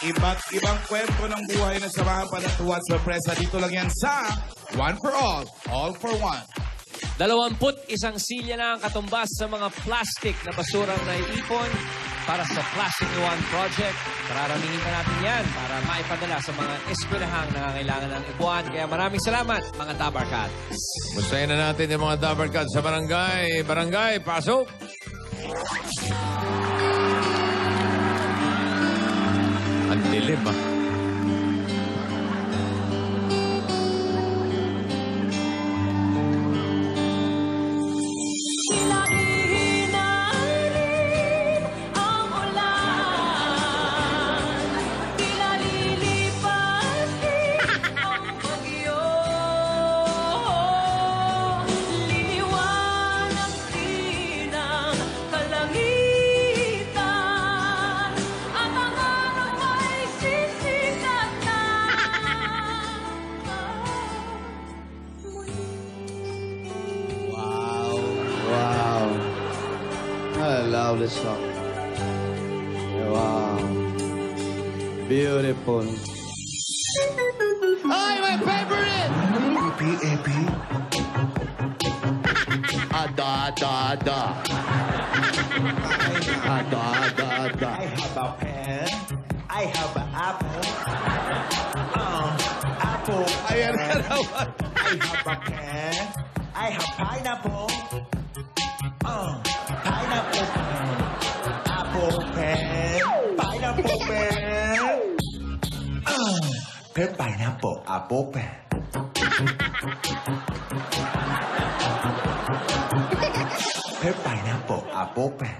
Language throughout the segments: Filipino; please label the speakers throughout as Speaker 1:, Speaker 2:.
Speaker 1: Iba't ibang kwento ng buhay na samahan pa ng tuwa at sorpresa. Dito lang yan sa One for All for One.
Speaker 2: 21 silya na ang katumbas sa mga plastic na basurang naiipon para sa Plastic One Project. Pararamihin pa natin yan para maipadala sa mga eskwelahang nangangailangan ng ibuan. Kaya maraming salamat, mga Dabarkat.
Speaker 3: Gustahin na natin yung mga Dabarkat sa barangay. Barangay, pasok! Ang dilim, ah.
Speaker 4: I love this song. Wow. Beautiful. Ay, my favorite!
Speaker 1: Epi.
Speaker 4: Ada. Ada.
Speaker 5: I have a pen. I have an apple. Apple.
Speaker 1: Ayan na naman.
Speaker 5: I have a pen. I have pineapple. Pineapple pen. Apple pen. Pineapple pen. Pen pineapple. Apple pen. Pen pineapple. Apple pen.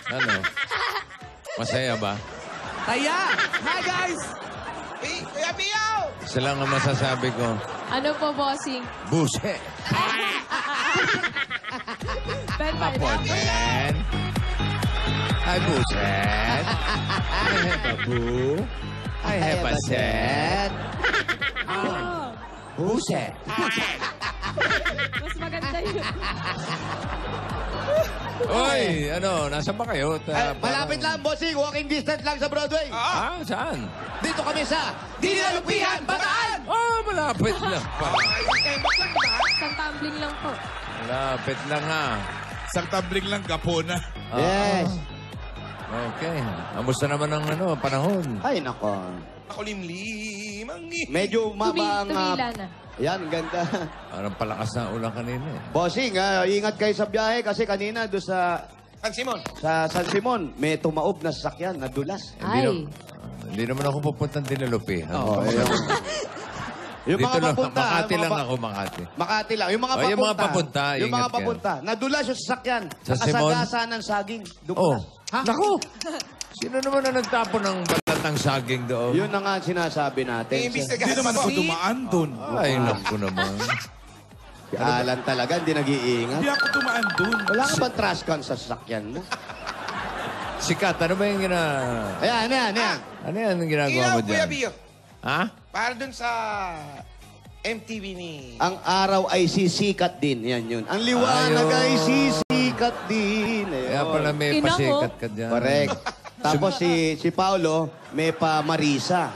Speaker 3: Ano? Masaya ba?
Speaker 6: Taya! Hi, guys!
Speaker 1: Kuya Pio!
Speaker 3: Isa lang ang masasabi ko.
Speaker 7: Ano po, bossing?
Speaker 3: Buse!
Speaker 7: Ben
Speaker 3: Apple pen. Ay, buset. I have a boo. I have a set. Buset.
Speaker 7: Mas maganda yun.
Speaker 3: Oy, ano, nasa ba kayo?
Speaker 4: Malapit lang, bossing. Walking distance lang sa Broadway.
Speaker 3: Ah, saan?
Speaker 4: Dito kami sa Dinalupihan, Bataan!
Speaker 3: Ah, malapit lang pa.
Speaker 7: Isang tumbling lang po.
Speaker 3: Malapit lang ha.
Speaker 1: Isang tabling lang, kapona.
Speaker 4: Yes.
Speaker 3: Okay. Kamusta naman ang panahon?
Speaker 4: Ay, nako.
Speaker 1: Makulimlim ang
Speaker 4: Medyo mabang...
Speaker 7: Tumila na.
Speaker 4: Yan, ganda.
Speaker 3: Parang palakas na ulan kanina eh.
Speaker 4: Bossing, ingat kayo sa biyahe kasi kanina doon sa
Speaker 1: San Simon.
Speaker 4: San Simon, may tumaob na sasakyan, nadulas.
Speaker 7: Ay.
Speaker 3: Hindi naman ako pupuntang Dinalupi.
Speaker 4: Oo, yung mga papunta.
Speaker 3: Makati lang ako, Makati.
Speaker 4: Makati lang. Yung mga
Speaker 3: Oh,
Speaker 4: papunta.
Speaker 3: yung mga papunta,
Speaker 4: Yung mga
Speaker 3: ingat kayo.
Speaker 4: papunta. Nadulas yung sasakyan.
Speaker 3: Sa Simon?
Speaker 4: Nakasagasa ng saging.
Speaker 3: Oh,
Speaker 4: Dumulas.
Speaker 3: naku! Sino naman na nagtapon ng balat ng saging doon?
Speaker 4: Yun na nga ang sinasabi natin.
Speaker 1: Hindi naman ako dumaan dun.
Speaker 3: Ay, naku naman.
Speaker 4: Si Alan talaga, hindi nag-iingat.
Speaker 1: Hindi ako dumaan dun.
Speaker 4: Wala ka bang trash can sa sasakyan mo?
Speaker 3: Sikat, ano ba yung
Speaker 4: Ayan.
Speaker 3: Ano yan ang ginagawa mo
Speaker 1: Kuya
Speaker 3: dyan?
Speaker 1: Pio.
Speaker 3: Ha?
Speaker 1: Para dun sa MTV ni...
Speaker 4: Ang araw ay sisikat din. Yan yun. Ang liwanag
Speaker 3: Ayun.
Speaker 4: ay sisikat din. Ayun.
Speaker 3: Kaya pala may
Speaker 7: Ina ko.
Speaker 3: pasikat ka dyan.
Speaker 4: Correct. Tapos si Paulo, may pa Marisa.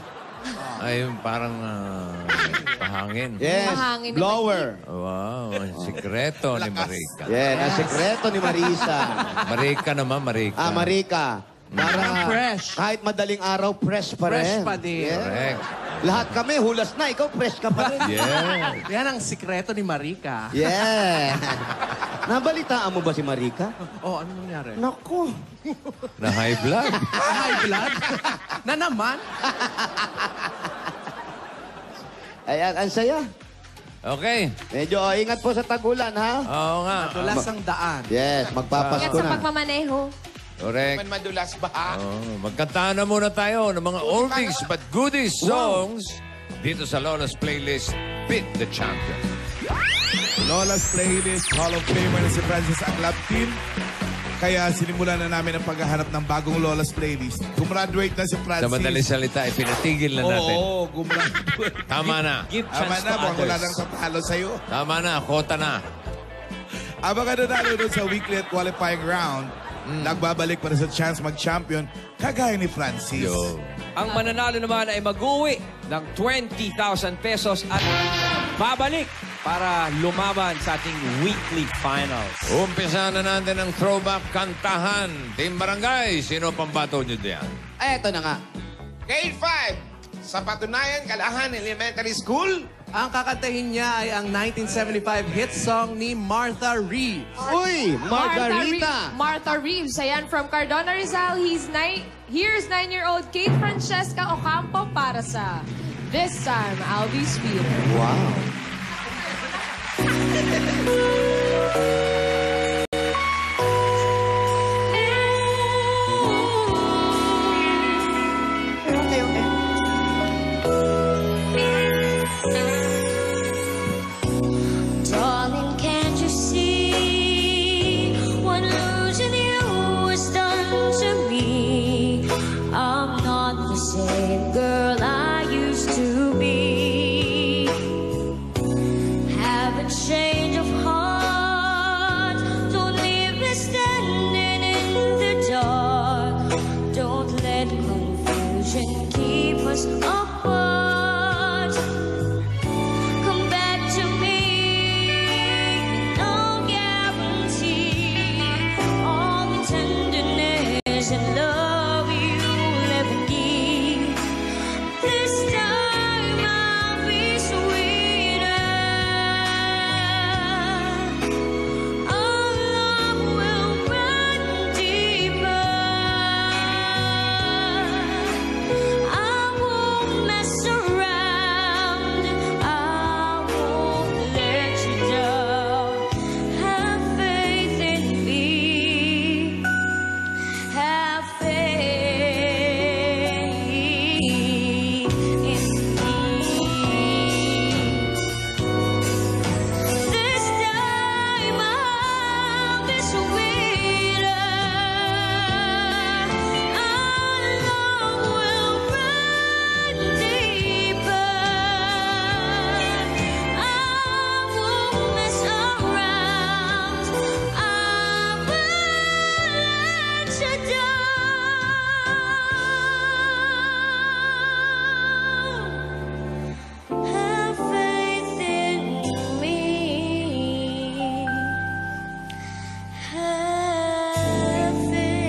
Speaker 3: Ay, parang pahangin.
Speaker 4: Yes,
Speaker 7: Mahangin na
Speaker 4: blower.
Speaker 3: Wow, ang sikreto ni Marika.
Speaker 4: Yes, ang sekreto ni Marisa.
Speaker 3: Marika naman, Marika.
Speaker 4: Marika. Para
Speaker 6: fresh.
Speaker 4: kahit madaling araw, fresh pa rin.
Speaker 6: Fresh pa din.
Speaker 4: Yes.
Speaker 3: Correct.
Speaker 4: Lahat kami, hulas na. Ikaw, fresh ka pa rin.
Speaker 3: Yeah.
Speaker 6: Yan ang sikreto ni Marika.
Speaker 4: Yeah. Nabalitaan mo ba si Marika?
Speaker 6: Oh, ano nangyari?
Speaker 4: Naku.
Speaker 3: Na high blood.
Speaker 6: High blood? Na naman?
Speaker 4: Ayan, ang saya.
Speaker 3: Okay.
Speaker 4: Medyo ingat po sa tagulan, ha?
Speaker 3: Oo nga.
Speaker 6: Tulas ang daan.
Speaker 4: Yes,
Speaker 7: Ingat
Speaker 4: magpapasko
Speaker 7: sa
Speaker 4: na.
Speaker 7: pagmamaneho.
Speaker 3: Correct.
Speaker 1: Man madulas ba?
Speaker 3: Oh, magkantahan na muna tayo ng mga oldies but goodies songs dito sa Lola's Playlist, Beat the Champion.
Speaker 1: Lola's Playlist, Hall of Famer na si Francis Aglabtin. Kaya sinimulan na namin ang paghahanap ng bagong Lola's playlist. Gumraduate na si Francis.
Speaker 3: Sa madaling salita, pinatigil na natin.
Speaker 1: Oo, gumraduate.
Speaker 3: Tama na.
Speaker 2: Give
Speaker 1: Tama
Speaker 2: chance
Speaker 1: na,
Speaker 2: to
Speaker 1: mukhang wala
Speaker 2: others.
Speaker 1: nang tatalo sa'yo.
Speaker 3: Tama na. Kota na.
Speaker 1: Ang mga nanalo doon sa weekly at qualifying round, nagbabalik para sa chance mag-champion, kagaya ni Francis.
Speaker 3: Yo.
Speaker 2: Ang mananalo naman ay mag-uwi ng 20,000 pesos at babalik para lumaban sa ating weekly finals.
Speaker 3: Umpisa na natin ang throwback kantahan. Team Barangay, sino pambato nyo diyan?
Speaker 4: Eto na nga.
Speaker 8: Grade 5, sa Patunayan, Kalahan Elementary School.
Speaker 6: Ang kakantahin niya ay ang 1975 hit song ni Martha Reeves.
Speaker 4: Uy, Margarita.
Speaker 7: Martha Reeves. Ayan, from Cardona, Rizal. Here's 9-year-old Kate Francesca Ocampo para sa This Time I'll Be Sweeter.
Speaker 4: Wow.
Speaker 9: Darling, can't you see what losing you has done to me? I'm not the same girl I used to be. Have a change of heart. Don't leave me standing in the dark. Don't let confusion keep us apart. Come back to me. No guarantee. All the tenderness and love you'll ever need. This time I'll be sweeter. Our love will run deeper. I won't mess around. I won't let you down. Have faith in me. Have faith in me. This time I'll be sweeter. Our love will run deeper. I won't mess around. I will let you down. Have faith in me. Have faith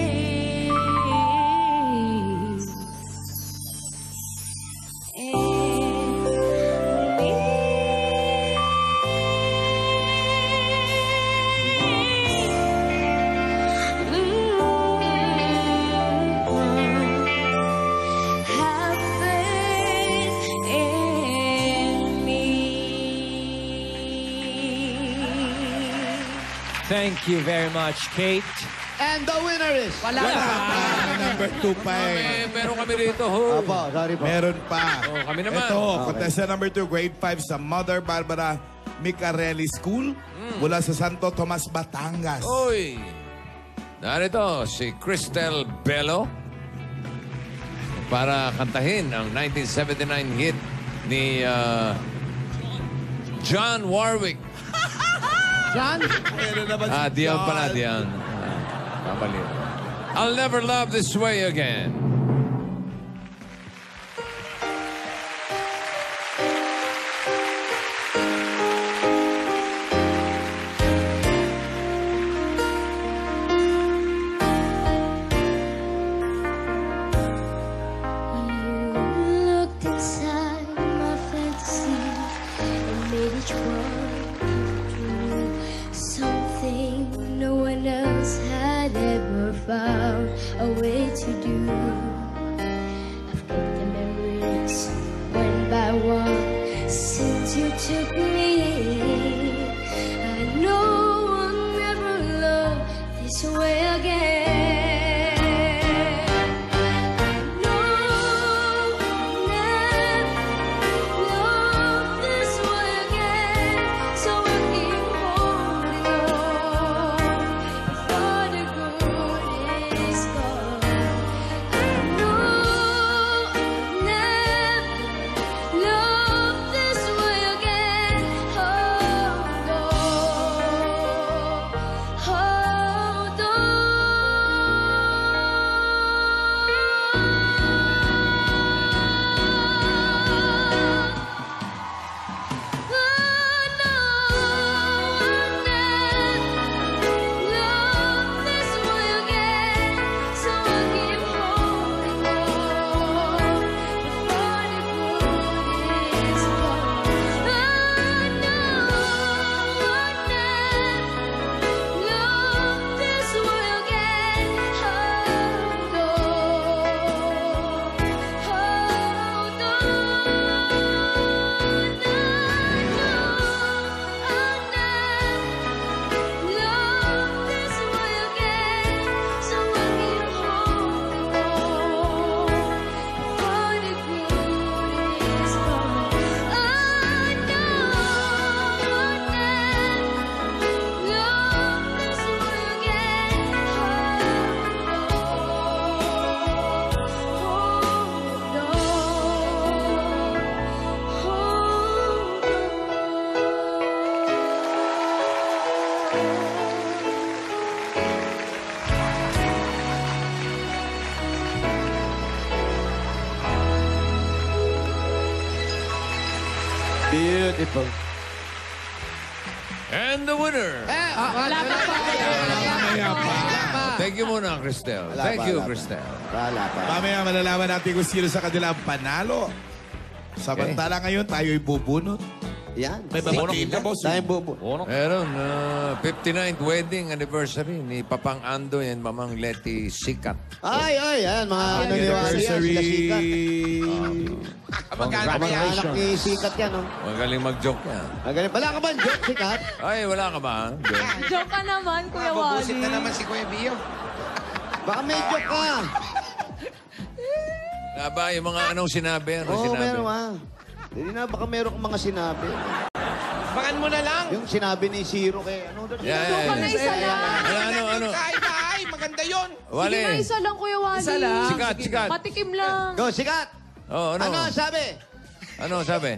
Speaker 9: Have faith in me.
Speaker 2: Thank you very much, Kate.
Speaker 4: And the winner is...
Speaker 6: Wala
Speaker 1: Wala
Speaker 6: na.
Speaker 1: pa. Number 2 pa eh.
Speaker 3: Meron kami rito, ho.
Speaker 4: Apo, sorry po.
Speaker 1: Meron pa.
Speaker 3: Oh, kami naman.
Speaker 1: Ito, contestant number 2, grade 5 sa Mother Barbara Micarelli School mula sa Santo Tomas, Batangas.
Speaker 3: Uy! Narito si Cristel Bello para kantahin ang 1979 hit ni John Warwick.
Speaker 6: John?
Speaker 1: Meron naman si
Speaker 3: Dion
Speaker 1: John.
Speaker 3: pala, Dion. Kapalito. I'll never love this way again.
Speaker 9: You looked inside my fantasy and made each one come true. Something no one else had ever found a way to do. I've kept the memories one by one since you took me. I know I'll never love this way again. So I keep holding on. If all the good
Speaker 4: cellphone.
Speaker 3: And the winner.
Speaker 7: Wala pa po.
Speaker 1: Mamaya pa.
Speaker 3: Thank you muna, Cristel.
Speaker 4: Wala
Speaker 3: Thank
Speaker 4: pa,
Speaker 3: you,
Speaker 4: wala pa.
Speaker 3: Cristel.
Speaker 4: Wala pa.
Speaker 1: Mamaya malalaman natin kung sino sa kanila ang panalo. Samantala ngayon, tayo'y bubunot.
Speaker 4: Yan.
Speaker 1: May babatiin ka, boss.
Speaker 4: Tayong bubo.
Speaker 3: Meron, 59th wedding anniversary ni Papang Ando and Mamang Letty Sikat.
Speaker 4: Ay, yan. Mga ano ni Wally yan. Sila Sikat.
Speaker 8: Kamag-anak
Speaker 4: Mga
Speaker 8: yan.
Speaker 4: anak ni Sikat yan, oh.
Speaker 3: Magaling mag-joke yan.
Speaker 4: Magaling. Wala ka ba joke, Sikat?
Speaker 3: Ay, wala ka ba? Joke.
Speaker 7: Joke ka naman, Kuya
Speaker 8: Mabubusit
Speaker 7: Wally.
Speaker 8: na naman si Kuya Bio.
Speaker 4: Baka may joke ka.
Speaker 3: Ba, yung mga anong sinabi? Anong
Speaker 4: Oo,
Speaker 3: sinabi?
Speaker 4: meron Hindi na, baka meron kang mga sinabi.
Speaker 8: Bakan mo na lang.
Speaker 4: Yung sinabi ni Zero kay ano doon?
Speaker 3: Yeah,
Speaker 7: Joke ka na isa lang.
Speaker 3: Ano?
Speaker 8: Ay, maganda yun.
Speaker 3: Wali.
Speaker 7: Sige na, isa lang, Kuya Wally.
Speaker 6: Isa lang.
Speaker 3: Sikat.
Speaker 7: Patikim lang.
Speaker 4: Go, Sikat!
Speaker 3: Oh, ano?
Speaker 4: Ano ang sabi?
Speaker 3: Ano sabi?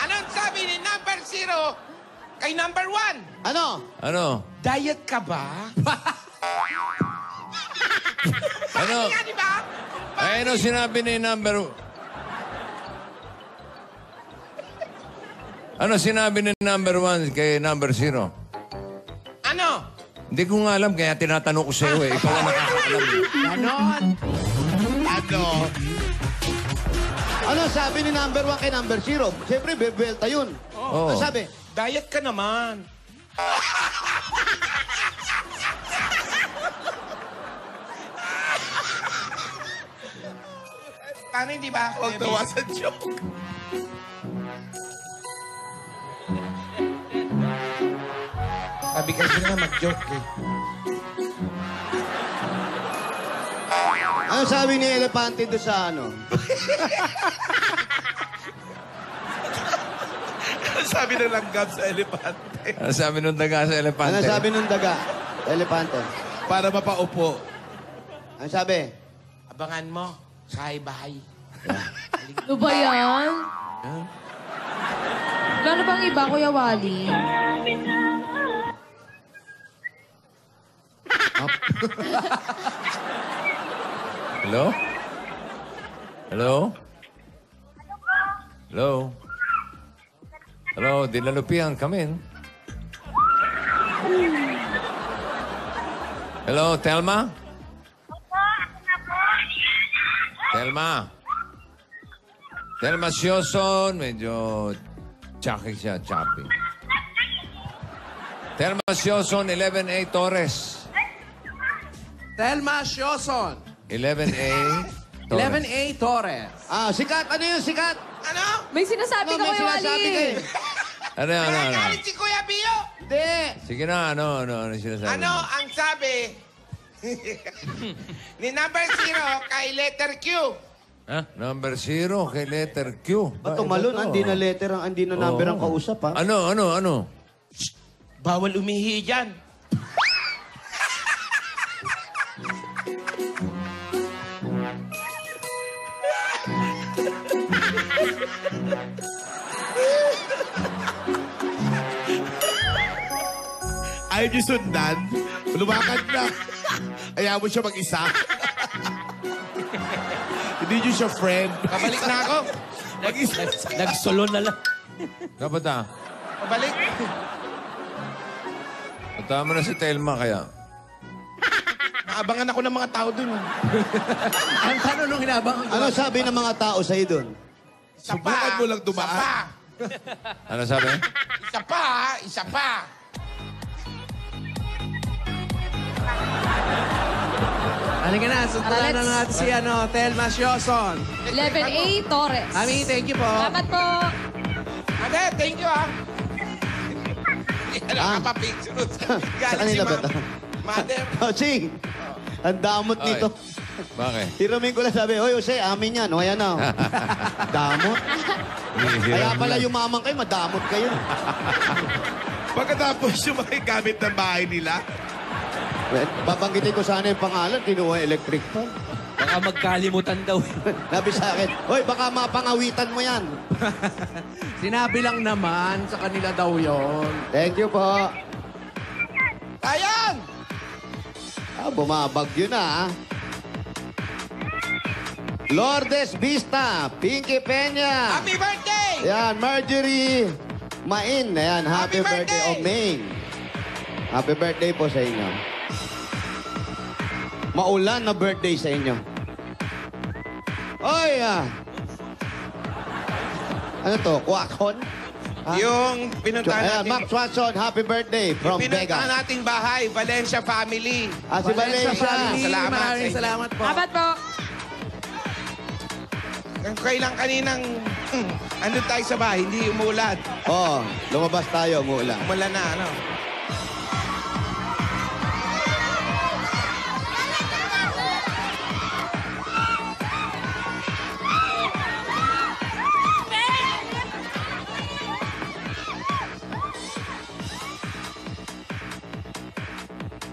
Speaker 8: Anong sabi ni number 0 kay number 1?
Speaker 4: Ano?
Speaker 3: Ano?
Speaker 8: Diet ka ba?
Speaker 3: Ano?
Speaker 8: Nga, di ba?
Speaker 3: Ay, ano sinabi ni number... Ano sinabi ni number 1 kay number 0?
Speaker 8: Ano?
Speaker 3: Hindi ko nga alam, kaya tinatanong ko sa iyo eh. Ikaw ang nakakaalam.
Speaker 6: Ganon.
Speaker 1: Ano?
Speaker 4: Ano sabi ni number 1 kay number 0? Siyempre, bebelta yun.
Speaker 3: Oo.
Speaker 4: Ano sabi?
Speaker 8: Diet ka naman. Paano hindi ba?
Speaker 1: Huwag tawa sa joke.
Speaker 8: Sabi kasi nga mag-joke eh.
Speaker 4: Ano sabi ni Elepante doon sa ano?
Speaker 1: Sabi ng langgam sa elepante.
Speaker 3: Ano sabi nung daga sa elepante?
Speaker 4: Ano sabi nung daga? Elepante.
Speaker 1: Para mapaupo.
Speaker 4: Ano sabi?
Speaker 8: Abangan mo. Sahay-bahay.
Speaker 7: Ano ba yan? Wala na bang iba, Kuya Wally?
Speaker 3: Hello? Hello? Hello? Hello, Dinalupian, come in. Hello, Telma? Telma? Telma Sioson, medyo choppy siya, choppy. Telma Sioson, 11A Torres.
Speaker 6: Thelma Sioson.
Speaker 3: 11A Torres.
Speaker 6: 11A Torres.
Speaker 4: Ah, Sikat! Ano yun, Sikat?
Speaker 8: Ano?
Speaker 7: May sinasabi
Speaker 4: Ano,
Speaker 7: ka,
Speaker 4: may
Speaker 7: Kuya Wally.
Speaker 4: sinasabi ka eh.
Speaker 3: Ano?
Speaker 8: Nagagalit si Kuya Bio.
Speaker 4: Hindi!
Speaker 3: Sige na, ano sinasabi
Speaker 8: Ano
Speaker 3: mo?
Speaker 8: ang sabi ni number 0 kay letter Q?
Speaker 3: Ha? Number 0 kay letter Q.
Speaker 4: Ba't
Speaker 3: Ba,
Speaker 4: tumalon?
Speaker 3: iba to.
Speaker 4: Hindi na letter, hindi na number ang
Speaker 3: Oo.
Speaker 4: kausap, ha?
Speaker 3: Ano?
Speaker 8: Bawal umihi dyan.
Speaker 1: Ayaw niyo sundan. Lumakad na. Ayaw mo siya mag-isa. Hindi niyo siya friend.
Speaker 8: Pabalik na ako.
Speaker 1: Mag-isa.
Speaker 2: Nagsolo na lang.
Speaker 3: Dapat
Speaker 8: Pabalik.
Speaker 3: Tama na si Telma kaya.
Speaker 8: Naabangan ako ng mga tao dun.
Speaker 6: Ang tanong nung hinabang
Speaker 4: Ano sabi ng mga tao sa'yo doon?
Speaker 8: Isa
Speaker 1: Subukan mo lang dumaan.
Speaker 8: Isa pa.
Speaker 3: Ano sabi?
Speaker 8: Isa pa. Isa pa.
Speaker 6: Halika na, sundan na natin si Thelma Sioson.
Speaker 7: 11A Torres.
Speaker 6: Ami, thank you po.
Speaker 7: Salamat po.
Speaker 8: Ate, thank you Nakapapicture.
Speaker 4: Sa kanila ba ito?
Speaker 8: Mother.
Speaker 4: Oh, Ching! Ang damot
Speaker 3: Ay.
Speaker 4: nito.
Speaker 3: Bakit?
Speaker 4: Hiramin ko lang sabi, Hoy, Jose, amin yan. O, ayan na. oh. Damot. Kaya pala yung mamang kayo, madamot kayo.
Speaker 1: Pagkatapos yung makigamit ng bahay nila,
Speaker 4: Babanggitin ko sana yung pangalan, kinuha yung electric fan.
Speaker 2: Baka magkalimutan daw.
Speaker 4: Sabi sa akin, Hoy, baka mapangawitan mo yan.
Speaker 6: Sinabi lang naman sa kanila daw yon.
Speaker 4: Thank you po.
Speaker 8: Ayan!
Speaker 4: Bumabagyo na, Lourdes Vista, Pinky Peña.
Speaker 8: Happy birthday!
Speaker 4: Ayan, Marjorie Main. Ayan, happy birthday. O Main. Happy birthday po sa inyo. Maulan na birthday sa inyo. Oy, Ano to? Kwakon?
Speaker 8: Yung pinuntahan
Speaker 4: Ayan,
Speaker 8: natin.
Speaker 4: Max Watson, happy birthday from
Speaker 8: Pinuntahan
Speaker 4: Vega.
Speaker 8: nating bahay, Valencia family.
Speaker 4: Si Valencia.
Speaker 6: Family,
Speaker 8: Salamat sa
Speaker 6: maraming
Speaker 8: inyo.
Speaker 6: salamat po.
Speaker 7: Dapat po.
Speaker 8: Kailang kaninang, andun tayo sa bahay, hindi umuulan.
Speaker 4: Oh, lumabas tayo, umuulan.
Speaker 8: Umulan na, ano?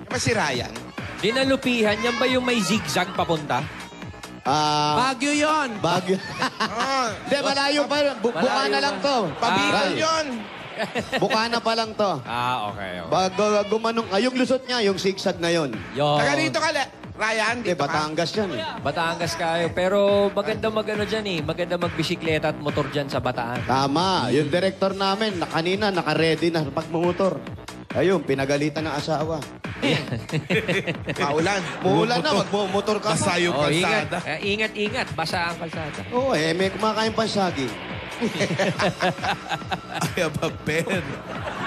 Speaker 8: Ba si Ryan?
Speaker 2: Dinalupihan, yan ba yung may zigzag papunta?
Speaker 6: Baguio yun.
Speaker 4: Baguio.
Speaker 8: Oh,
Speaker 4: Hindi, malayo pa. Buka
Speaker 2: Malayo
Speaker 4: na lang
Speaker 2: pa.
Speaker 4: to.
Speaker 8: Pabicol
Speaker 4: Ray,
Speaker 8: yun.
Speaker 4: Buka na pa lang to.
Speaker 2: Okay.
Speaker 4: Pag gumanong, yung lusot niya, yung zigzag na yon.
Speaker 2: Yo.
Speaker 8: Taga dito ka, Ryan,
Speaker 4: Eh,
Speaker 8: dito ka.
Speaker 4: Batangas yan eh.
Speaker 2: Batangas kayo. Pero maganda mag-ano dyan eh. Maganda magbisikleta at motor dyan sa Bataan.
Speaker 4: Tama. Yung director namin, kanina, naka-ready na pagmumotor. Ayun, pinagalitan ng asawa.
Speaker 8: Maulan.
Speaker 4: Muulan na, magmumotor ka
Speaker 1: Basa
Speaker 4: pa.
Speaker 1: yung
Speaker 2: Ingat.
Speaker 1: kalsada.
Speaker 2: Ingat. Basa ang kalsada.
Speaker 4: Oo, may kumakain pa saging.
Speaker 1: I have a pen.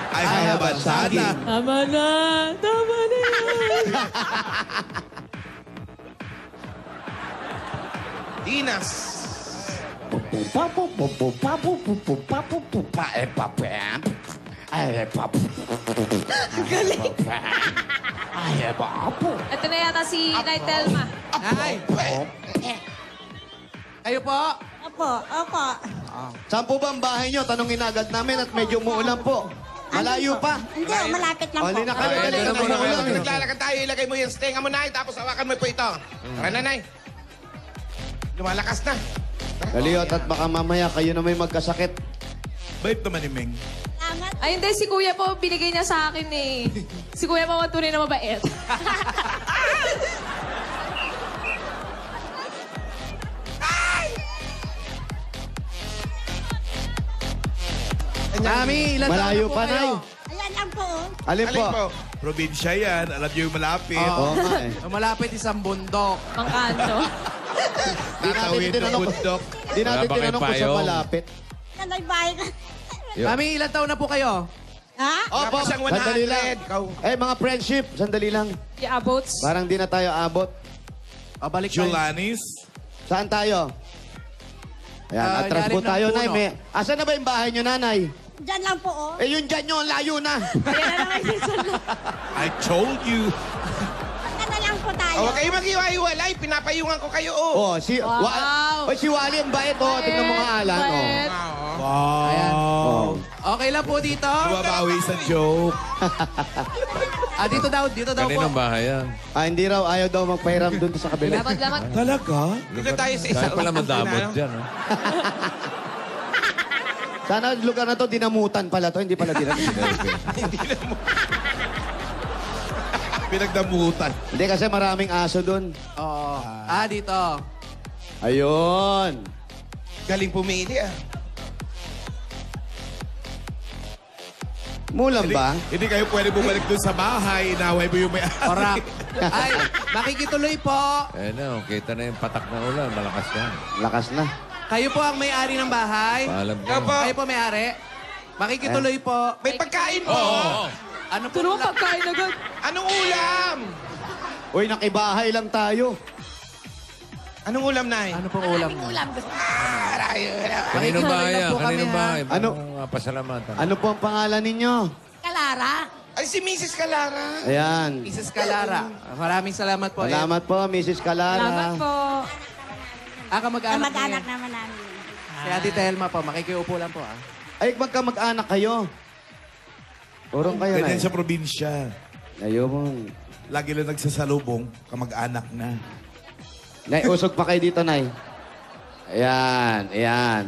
Speaker 1: I have a sada.
Speaker 7: Tama na. Tama na yan.
Speaker 8: Dinas.
Speaker 7: Ito na yata si Nay Telma.
Speaker 6: Ay. Kayo po.
Speaker 10: Opo.
Speaker 4: Saan po ba ang bahay nyo? Tanungin agad namin at medyo umuulan po. Malayo pa.
Speaker 10: Hindi, malapit lang po.
Speaker 4: Halina kayo, dali.
Speaker 2: doon na muna
Speaker 4: Umuulan
Speaker 2: kayo.
Speaker 4: eh.
Speaker 8: Naglalakad tayo, ilagay mo yung stenga mo, Nay, tapos hawakan mo po ito. Tara, Nanay. Lumalakas na.
Speaker 4: Daliot at baka mamaya kayo na may magkasakit.
Speaker 1: Bait naman ni Meng.
Speaker 10: Salamat.
Speaker 7: Ay, hindi. Si Kuya po, binigay niya sa akin eh. Si Kuya po, tunay na mabait.
Speaker 6: Mami, ilan taon
Speaker 4: Malayo
Speaker 6: na po
Speaker 4: pa,
Speaker 6: kayo?
Speaker 4: Nay.
Speaker 10: Ayan lang po.
Speaker 4: Alin
Speaker 8: Alin
Speaker 4: po?
Speaker 8: po?
Speaker 1: Probinsya yan. Alam niyo yung malapit.
Speaker 4: Oo nga eh.
Speaker 6: Malapit isang bundok.
Speaker 7: Mangkanto.
Speaker 1: Tatawid ng
Speaker 4: tinanong-
Speaker 1: bundok.
Speaker 4: Di natin
Speaker 3: Wala ba kayong
Speaker 4: tinanong kung saan
Speaker 3: payong?
Speaker 4: malapit.
Speaker 10: Yan ay bahay ka.
Speaker 6: Mami, ilan taon na po kayo?
Speaker 10: Ha?
Speaker 4: Opo,
Speaker 8: Tapos ang 100.
Speaker 4: sandali lang.
Speaker 8: Ikaw.
Speaker 4: Mga friendship, sandali lang.
Speaker 7: Yeah, boats.
Speaker 4: Parang di na tayo abot.
Speaker 6: Pabalik tayo.
Speaker 1: Julanis.
Speaker 4: Saan tayo? Ayan, atras po
Speaker 6: ilalim ng
Speaker 4: tayo,
Speaker 6: puno.
Speaker 4: Nay. Asan na ba yung bahay nyo, Nanay?
Speaker 10: Diyan lang po, oh.
Speaker 4: Eh, yun dyan nyo, ang layo na.
Speaker 1: I told you.
Speaker 10: Punta na lang po tayo.
Speaker 8: Huwag kayo mag-iwa-iwalay. Pinapayungan ko kayo,
Speaker 4: Oh, si...
Speaker 7: Wow.
Speaker 4: si Wally, ang bait, oh. Tingnan mo nga, Alan, oh.
Speaker 7: Bait.
Speaker 6: Ayan.
Speaker 1: Wow.
Speaker 6: Okay lang po dito.
Speaker 1: Bumabawi sa joke.
Speaker 6: Dito daw po.
Speaker 3: Kaninong bahay yan?
Speaker 4: Hindi raw, ayaw daw magpahiram dun sa kabila.
Speaker 7: Lamag-lamag.
Speaker 1: Talaga?
Speaker 8: Dito tayo sa isa.
Speaker 3: Saan pala madamot dyan? Oh?
Speaker 4: Sana lugar na to, dinamutan pala to, hindi pala dinamutan.
Speaker 1: Pinagdamutan.
Speaker 4: Hindi kasi maraming aso dun.
Speaker 6: Oo. Dito.
Speaker 4: Ayun.
Speaker 8: Galing pumili, ah.
Speaker 4: Mulan ba?
Speaker 1: Hindi kayo pwede bumalik dun sa bahay. Inaway mo yung may
Speaker 6: Orak. Ay, makikituloy po.
Speaker 3: Na, kita na yung patak na ulan. Malakas yan.
Speaker 4: Lakas na.
Speaker 6: Kayo po ang may-ari ng bahay.
Speaker 3: Paalam
Speaker 8: Ikaw po.
Speaker 6: Kayo po may-ari. Makikituloy po.
Speaker 8: May pagkain po.
Speaker 6: Ano po?
Speaker 7: Turo pagkain agad.
Speaker 8: Anong ulam?
Speaker 4: Uy, nakibahay lang tayo.
Speaker 8: Anong ulam, Nay?
Speaker 6: Ano pong ulam mo?
Speaker 3: Kaninong bahay yan?
Speaker 6: po kami,
Speaker 3: Kaninong
Speaker 6: ha?
Speaker 3: bahay?
Speaker 4: Ano?
Speaker 3: Pasalamatan.
Speaker 4: Ano po ang pangalan ninyo?
Speaker 10: Kalara.
Speaker 8: Ay, si Mrs. Calara.
Speaker 4: Ayan.
Speaker 6: Mrs. Calara. Maraming salamat po.
Speaker 4: Salamat po, Mrs. Calara.
Speaker 7: Salamat po.
Speaker 6: Kamag-anak
Speaker 10: Kamag-anak
Speaker 6: niya.
Speaker 10: naman namin.
Speaker 6: Si Ate Telma po. Makikiupo lang po.
Speaker 4: Ay, magkamag-anak kayo. Urong kayo,
Speaker 1: Ganyan
Speaker 4: Nay.
Speaker 1: sa probinsya.
Speaker 4: Ayun.
Speaker 1: Lagi lang nagsasalubong. Kamag-anak na.
Speaker 4: Nay, usog pa kayo dito, Nay. Ayan.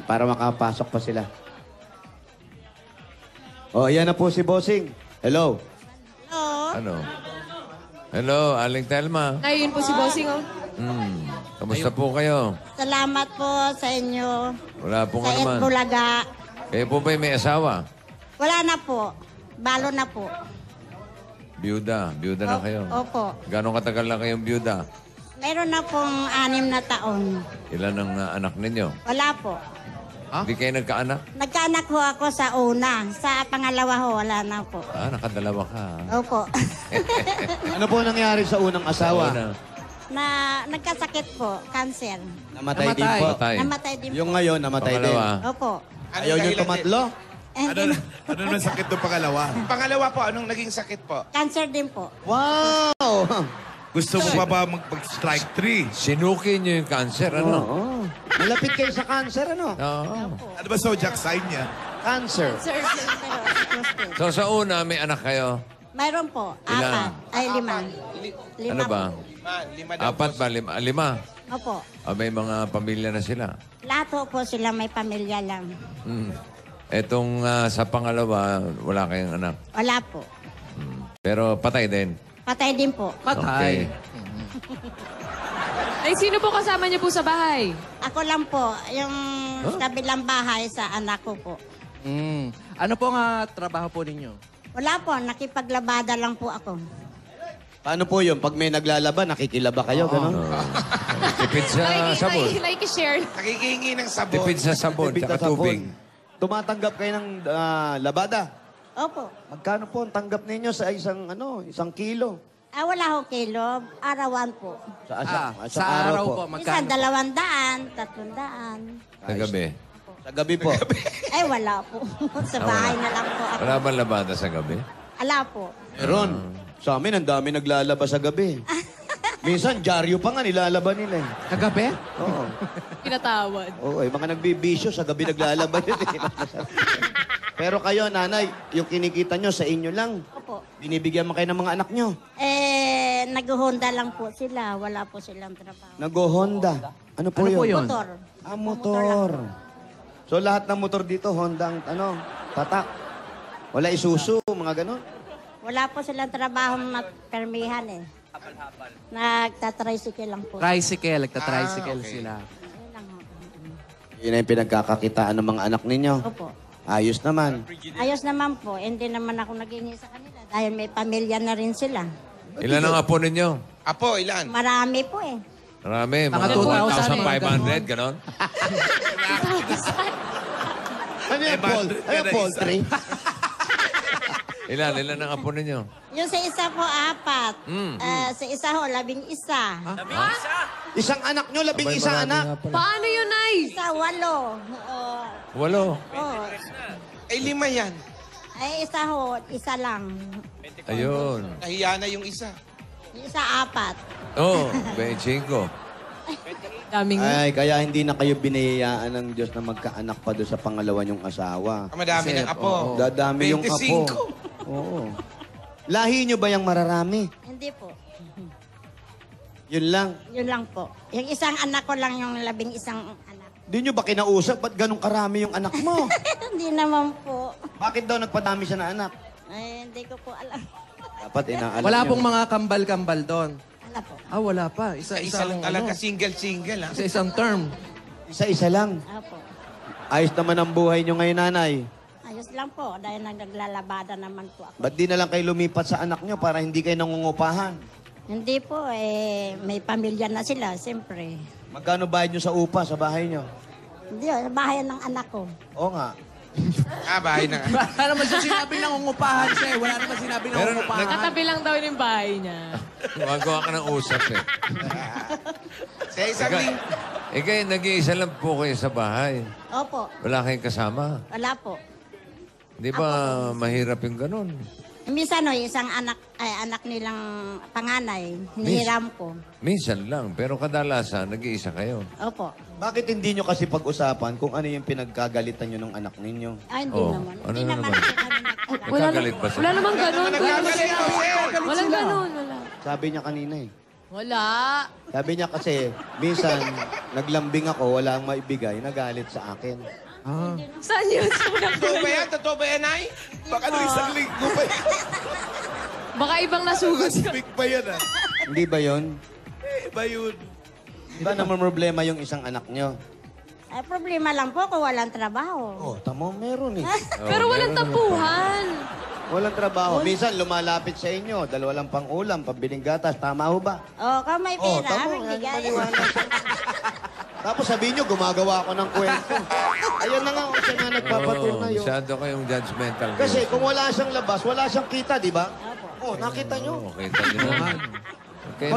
Speaker 4: Para makapasok pa sila. Oh, ayan na po si Bossing. Hello.
Speaker 10: Oo.
Speaker 3: Ano? Hello, Aling Telma.
Speaker 7: Ay, yun po si Bossing, oh.
Speaker 3: Kamusta po kayo?
Speaker 10: Salamat po sa inyo.
Speaker 3: Wala po
Speaker 10: Sa
Speaker 3: ka naman.
Speaker 10: Bulaga.
Speaker 3: Kayo po ba'y may asawa?
Speaker 10: Wala na po. Balo na po.
Speaker 3: Byuda. Byuda na kayo.
Speaker 10: Opo.
Speaker 3: Gano'ng katagal na kayong byuda?
Speaker 10: Meron na pong 6 na taon.
Speaker 3: Ilan ang anak ninyo?
Speaker 10: Wala po.
Speaker 3: Hindi kayo nagkaanak?
Speaker 10: Nagkaanak ho ako sa una. Sa pangalawa ho, wala na po.
Speaker 3: Nakadalawa ka.
Speaker 10: Opo.
Speaker 4: Ano po nangyari sa unang asawa?
Speaker 10: Nagkasakit po. Cancer.
Speaker 4: Namatay din po.
Speaker 10: Namatay din po.
Speaker 4: Yung ngayon, namatay din.
Speaker 3: Pangalawa.
Speaker 10: Opo.
Speaker 4: Ayaw niyo tumatlo?
Speaker 1: Ano naman sakit ng pangalawa?
Speaker 8: Pangalawa po, anong naging sakit po?
Speaker 10: Cancer din po.
Speaker 4: Wow!
Speaker 1: Gusto mo pa ba mag-strike 3?
Speaker 3: Sinuki niyo yung cancer, ano?
Speaker 4: Oo. Malapit kayo sa cancer, ano?
Speaker 3: Oo.
Speaker 1: Ano ba zodiac sign niya?
Speaker 4: Cancer.
Speaker 10: Cancer din pero
Speaker 3: So sa una, may anak kayo?
Speaker 10: mayroon po.
Speaker 3: Ilan?
Speaker 10: 4. Ay, 5.
Speaker 3: Ano ba?
Speaker 8: Lima daw
Speaker 3: Apat
Speaker 8: po.
Speaker 3: ba? Lima?
Speaker 10: Opo.
Speaker 3: May mga pamilya na sila?
Speaker 10: Lahat po sila may pamilya lang.
Speaker 3: Etong sa pangalawa, wala kayong anak.
Speaker 10: Wala po.
Speaker 3: Pero patay din.
Speaker 10: Patay din po.
Speaker 3: Okay.
Speaker 7: Ay, sino po kasama niyo po sa bahay?
Speaker 10: Ako lang po. Yung kabilang bahay sa anak ko po.
Speaker 6: Ano po nga trabaho po ninyo?
Speaker 10: Wala po. Nakipaglabada lang po ako.
Speaker 4: Paano po yun? Pag may naglalaba, nakikilaba kayo, gano'n?
Speaker 3: Tipid sa sabon.
Speaker 7: Like share.
Speaker 8: Nakikihingi ng sabon.
Speaker 3: Tipid sa sabon,
Speaker 4: Tipid
Speaker 3: tsaka
Speaker 4: sa sabon.
Speaker 3: tubig.
Speaker 4: Tumatanggap kayo ng labada.
Speaker 10: Opo.
Speaker 4: Magkano po ang tanggap ninyo sa isang kilo?
Speaker 10: Wala ho kilo. Arawan po.
Speaker 4: Sa araw po.
Speaker 10: Isa, 200, 300.
Speaker 3: Sa gabi.
Speaker 4: Sa gabi po.
Speaker 10: Ay, wala po. Sa bahay na lang po ako.
Speaker 3: Wala ba labada sa gabi?
Speaker 10: Wala po.
Speaker 4: Meron. Sa amin, ang dami naglalaba sa gabi. Minsan, dyaryo pa nga nilalaba nila.
Speaker 6: Kagabi?
Speaker 4: Oo.
Speaker 7: Pinatawad.
Speaker 4: Oo, mga nagbibisyo sa gabi naglalaba yun. Pero kayo, nanay, yung kinikita nyo sa inyo lang.
Speaker 10: Opo.
Speaker 4: Binibigyan mo kayo ng mga anak nyo.
Speaker 10: Nag-Honda lang po sila. Wala po silang trabaho.
Speaker 4: Nag-Honda. Ano po
Speaker 6: Ano
Speaker 4: yun?
Speaker 6: po yun?
Speaker 10: Motor.
Speaker 4: Motor. So lahat ng motor dito, Honda, tatak. Wala Isuzu, mga ganon.
Speaker 10: Wala po silang trabaho na permihan eh. Nagtatricycle lang po.
Speaker 6: Tricycle. Nagta-tricycle sila.
Speaker 10: Yun lang ho.
Speaker 4: Yun ang pinagkakakitaan ng mga anak ninyo.
Speaker 10: Opo.
Speaker 4: Ayos naman.
Speaker 10: Ayos naman po. Hindi naman ako naghingi sa kanila dahil may pamilya na rin sila.
Speaker 3: Ilan ang apo ninyo?
Speaker 8: Apo, ilan?
Speaker 10: Marami po eh.
Speaker 3: Marami.
Speaker 6: Mga
Speaker 3: Mga
Speaker 6: 2,000
Speaker 3: 2,500, ganon?
Speaker 4: Ano yung poultry?
Speaker 3: Ilan ang apo ninyo?
Speaker 10: Yung sa isa po, 4. Sa isa ho, 11.
Speaker 4: Isang anak nyo, 11 anak.
Speaker 7: Paano yun, Nay?
Speaker 10: Isa, 8.
Speaker 3: 8.
Speaker 8: Ay, 5 yan.
Speaker 10: Ay, isa ho, isa lang.
Speaker 3: Ayun.
Speaker 8: Nahiya na yung isa.
Speaker 10: Yung isa, 4.
Speaker 3: Oh, 25.
Speaker 7: Daming...
Speaker 4: Ay, kaya hindi na kayo binayaan ng Diyos na magkaanak pa doon sa pangalawa niyong asawa.
Speaker 8: Madami ng apo.
Speaker 4: Dadami yung apo.
Speaker 8: 25.
Speaker 4: Oo. Lahi niyo ba yung mararami?
Speaker 10: Hindi po.
Speaker 4: Yun lang.
Speaker 10: Yun lang po. Yung isang anak ko lang yung 11 anak.
Speaker 4: Di niyo ba kinausap? Ba't ganun karami yung anak mo?
Speaker 10: Hindi naman po.
Speaker 4: Bakit daw nagpadami siya na anak?
Speaker 10: Ay, hindi ko po alam.
Speaker 4: Dapat inaalam
Speaker 6: Wala
Speaker 4: niyo.
Speaker 6: pong mga kambal-kambal doon.
Speaker 10: Wala po.
Speaker 6: Wala pa.
Speaker 8: Isa lang talaga, single-single. Ha?
Speaker 6: Isa-isang term.
Speaker 4: Isa-isa lang.
Speaker 10: Opo.
Speaker 4: Ayos naman ang buhay niyo ngayon, nanay.
Speaker 10: Ayos lang po dahil naglalabada naman po ako.
Speaker 4: Ba't di na lang kayo lumipat sa anak niyo para hindi kayo nangungupahan?
Speaker 10: Hindi po, may pamilya na sila, siyempre.
Speaker 4: Magkano bayad niyo sa upa sa bahay niyo?
Speaker 10: Hindi, sa bahay ng anak ko.
Speaker 4: Oo nga.
Speaker 8: Bahay na.
Speaker 6: Wala naman siya sinabing nangungupahan siya. Wala naman sinabing nangungupahan.
Speaker 7: Katabi lang daw yung bahay niya.
Speaker 3: Gumagawa ka ng usap eh.
Speaker 8: Sa isang
Speaker 3: Kayo, nag-iisa lang po kayo sa bahay.
Speaker 10: Opo,
Speaker 3: Wala kayong kasama.
Speaker 10: wala po.
Speaker 3: Di ba mahirap yung ganun?
Speaker 10: Minsan isang anak nilang panganay, hinihiram ko.
Speaker 3: Minsan lang, pero kadalasan, nag-iisa kayo.
Speaker 10: Opo.
Speaker 4: Bakit hindi nyo kasi pag-usapan kung ano yung pinagkagalitan nyo ng anak ninyo?
Speaker 10: Ay, hindi
Speaker 3: Oh,
Speaker 10: naman.
Speaker 3: ano
Speaker 10: Hindi
Speaker 3: na
Speaker 10: naman
Speaker 3: naman?
Speaker 10: kasi kami nagkakaroon.
Speaker 3: Nagkagalit ba sila?
Speaker 7: Wala namang ganun.
Speaker 10: Walang ganun. Wala.
Speaker 4: Sabi niya kanina eh.
Speaker 7: Wala.
Speaker 4: Sabi niya kasi, minsan, naglambing ako, walang maibigay, nagalit sa akin.
Speaker 7: Saan yun?
Speaker 8: Totoo ba yan? Totoo ba yan, Nay?
Speaker 1: Baka nung isang linggo pa yan.
Speaker 7: Baka ibang nasugod.
Speaker 1: Speak pa yan ah.
Speaker 4: Hindi ba yun?
Speaker 1: Ba yun?
Speaker 4: Di ba naman problema yung isang anak nyo?
Speaker 10: Ay, problema lang po kung walang trabaho.
Speaker 4: Oh, tamo, meron eh.
Speaker 7: Pero walang tampuhan.
Speaker 4: Walang trabaho. Minsan lumalapit sa inyo, dalawa lang pang ulam, pambiling gatas. Tama ho ba?
Speaker 10: Oh, kung may
Speaker 4: Oh,
Speaker 10: pera,
Speaker 4: tamo.
Speaker 10: magbigay.
Speaker 4: Maliwanag. Tapos sabihin nyo, gumagawa ako ng kwento. Ayun na nga, siya nga nagpapatunay. Oh.
Speaker 3: Masyado kayong judgmental.
Speaker 4: Kasi kung wala siyang labas, wala siyang kita, di ba? Oh, nakita nyo.
Speaker 3: Okay, naman. Okay,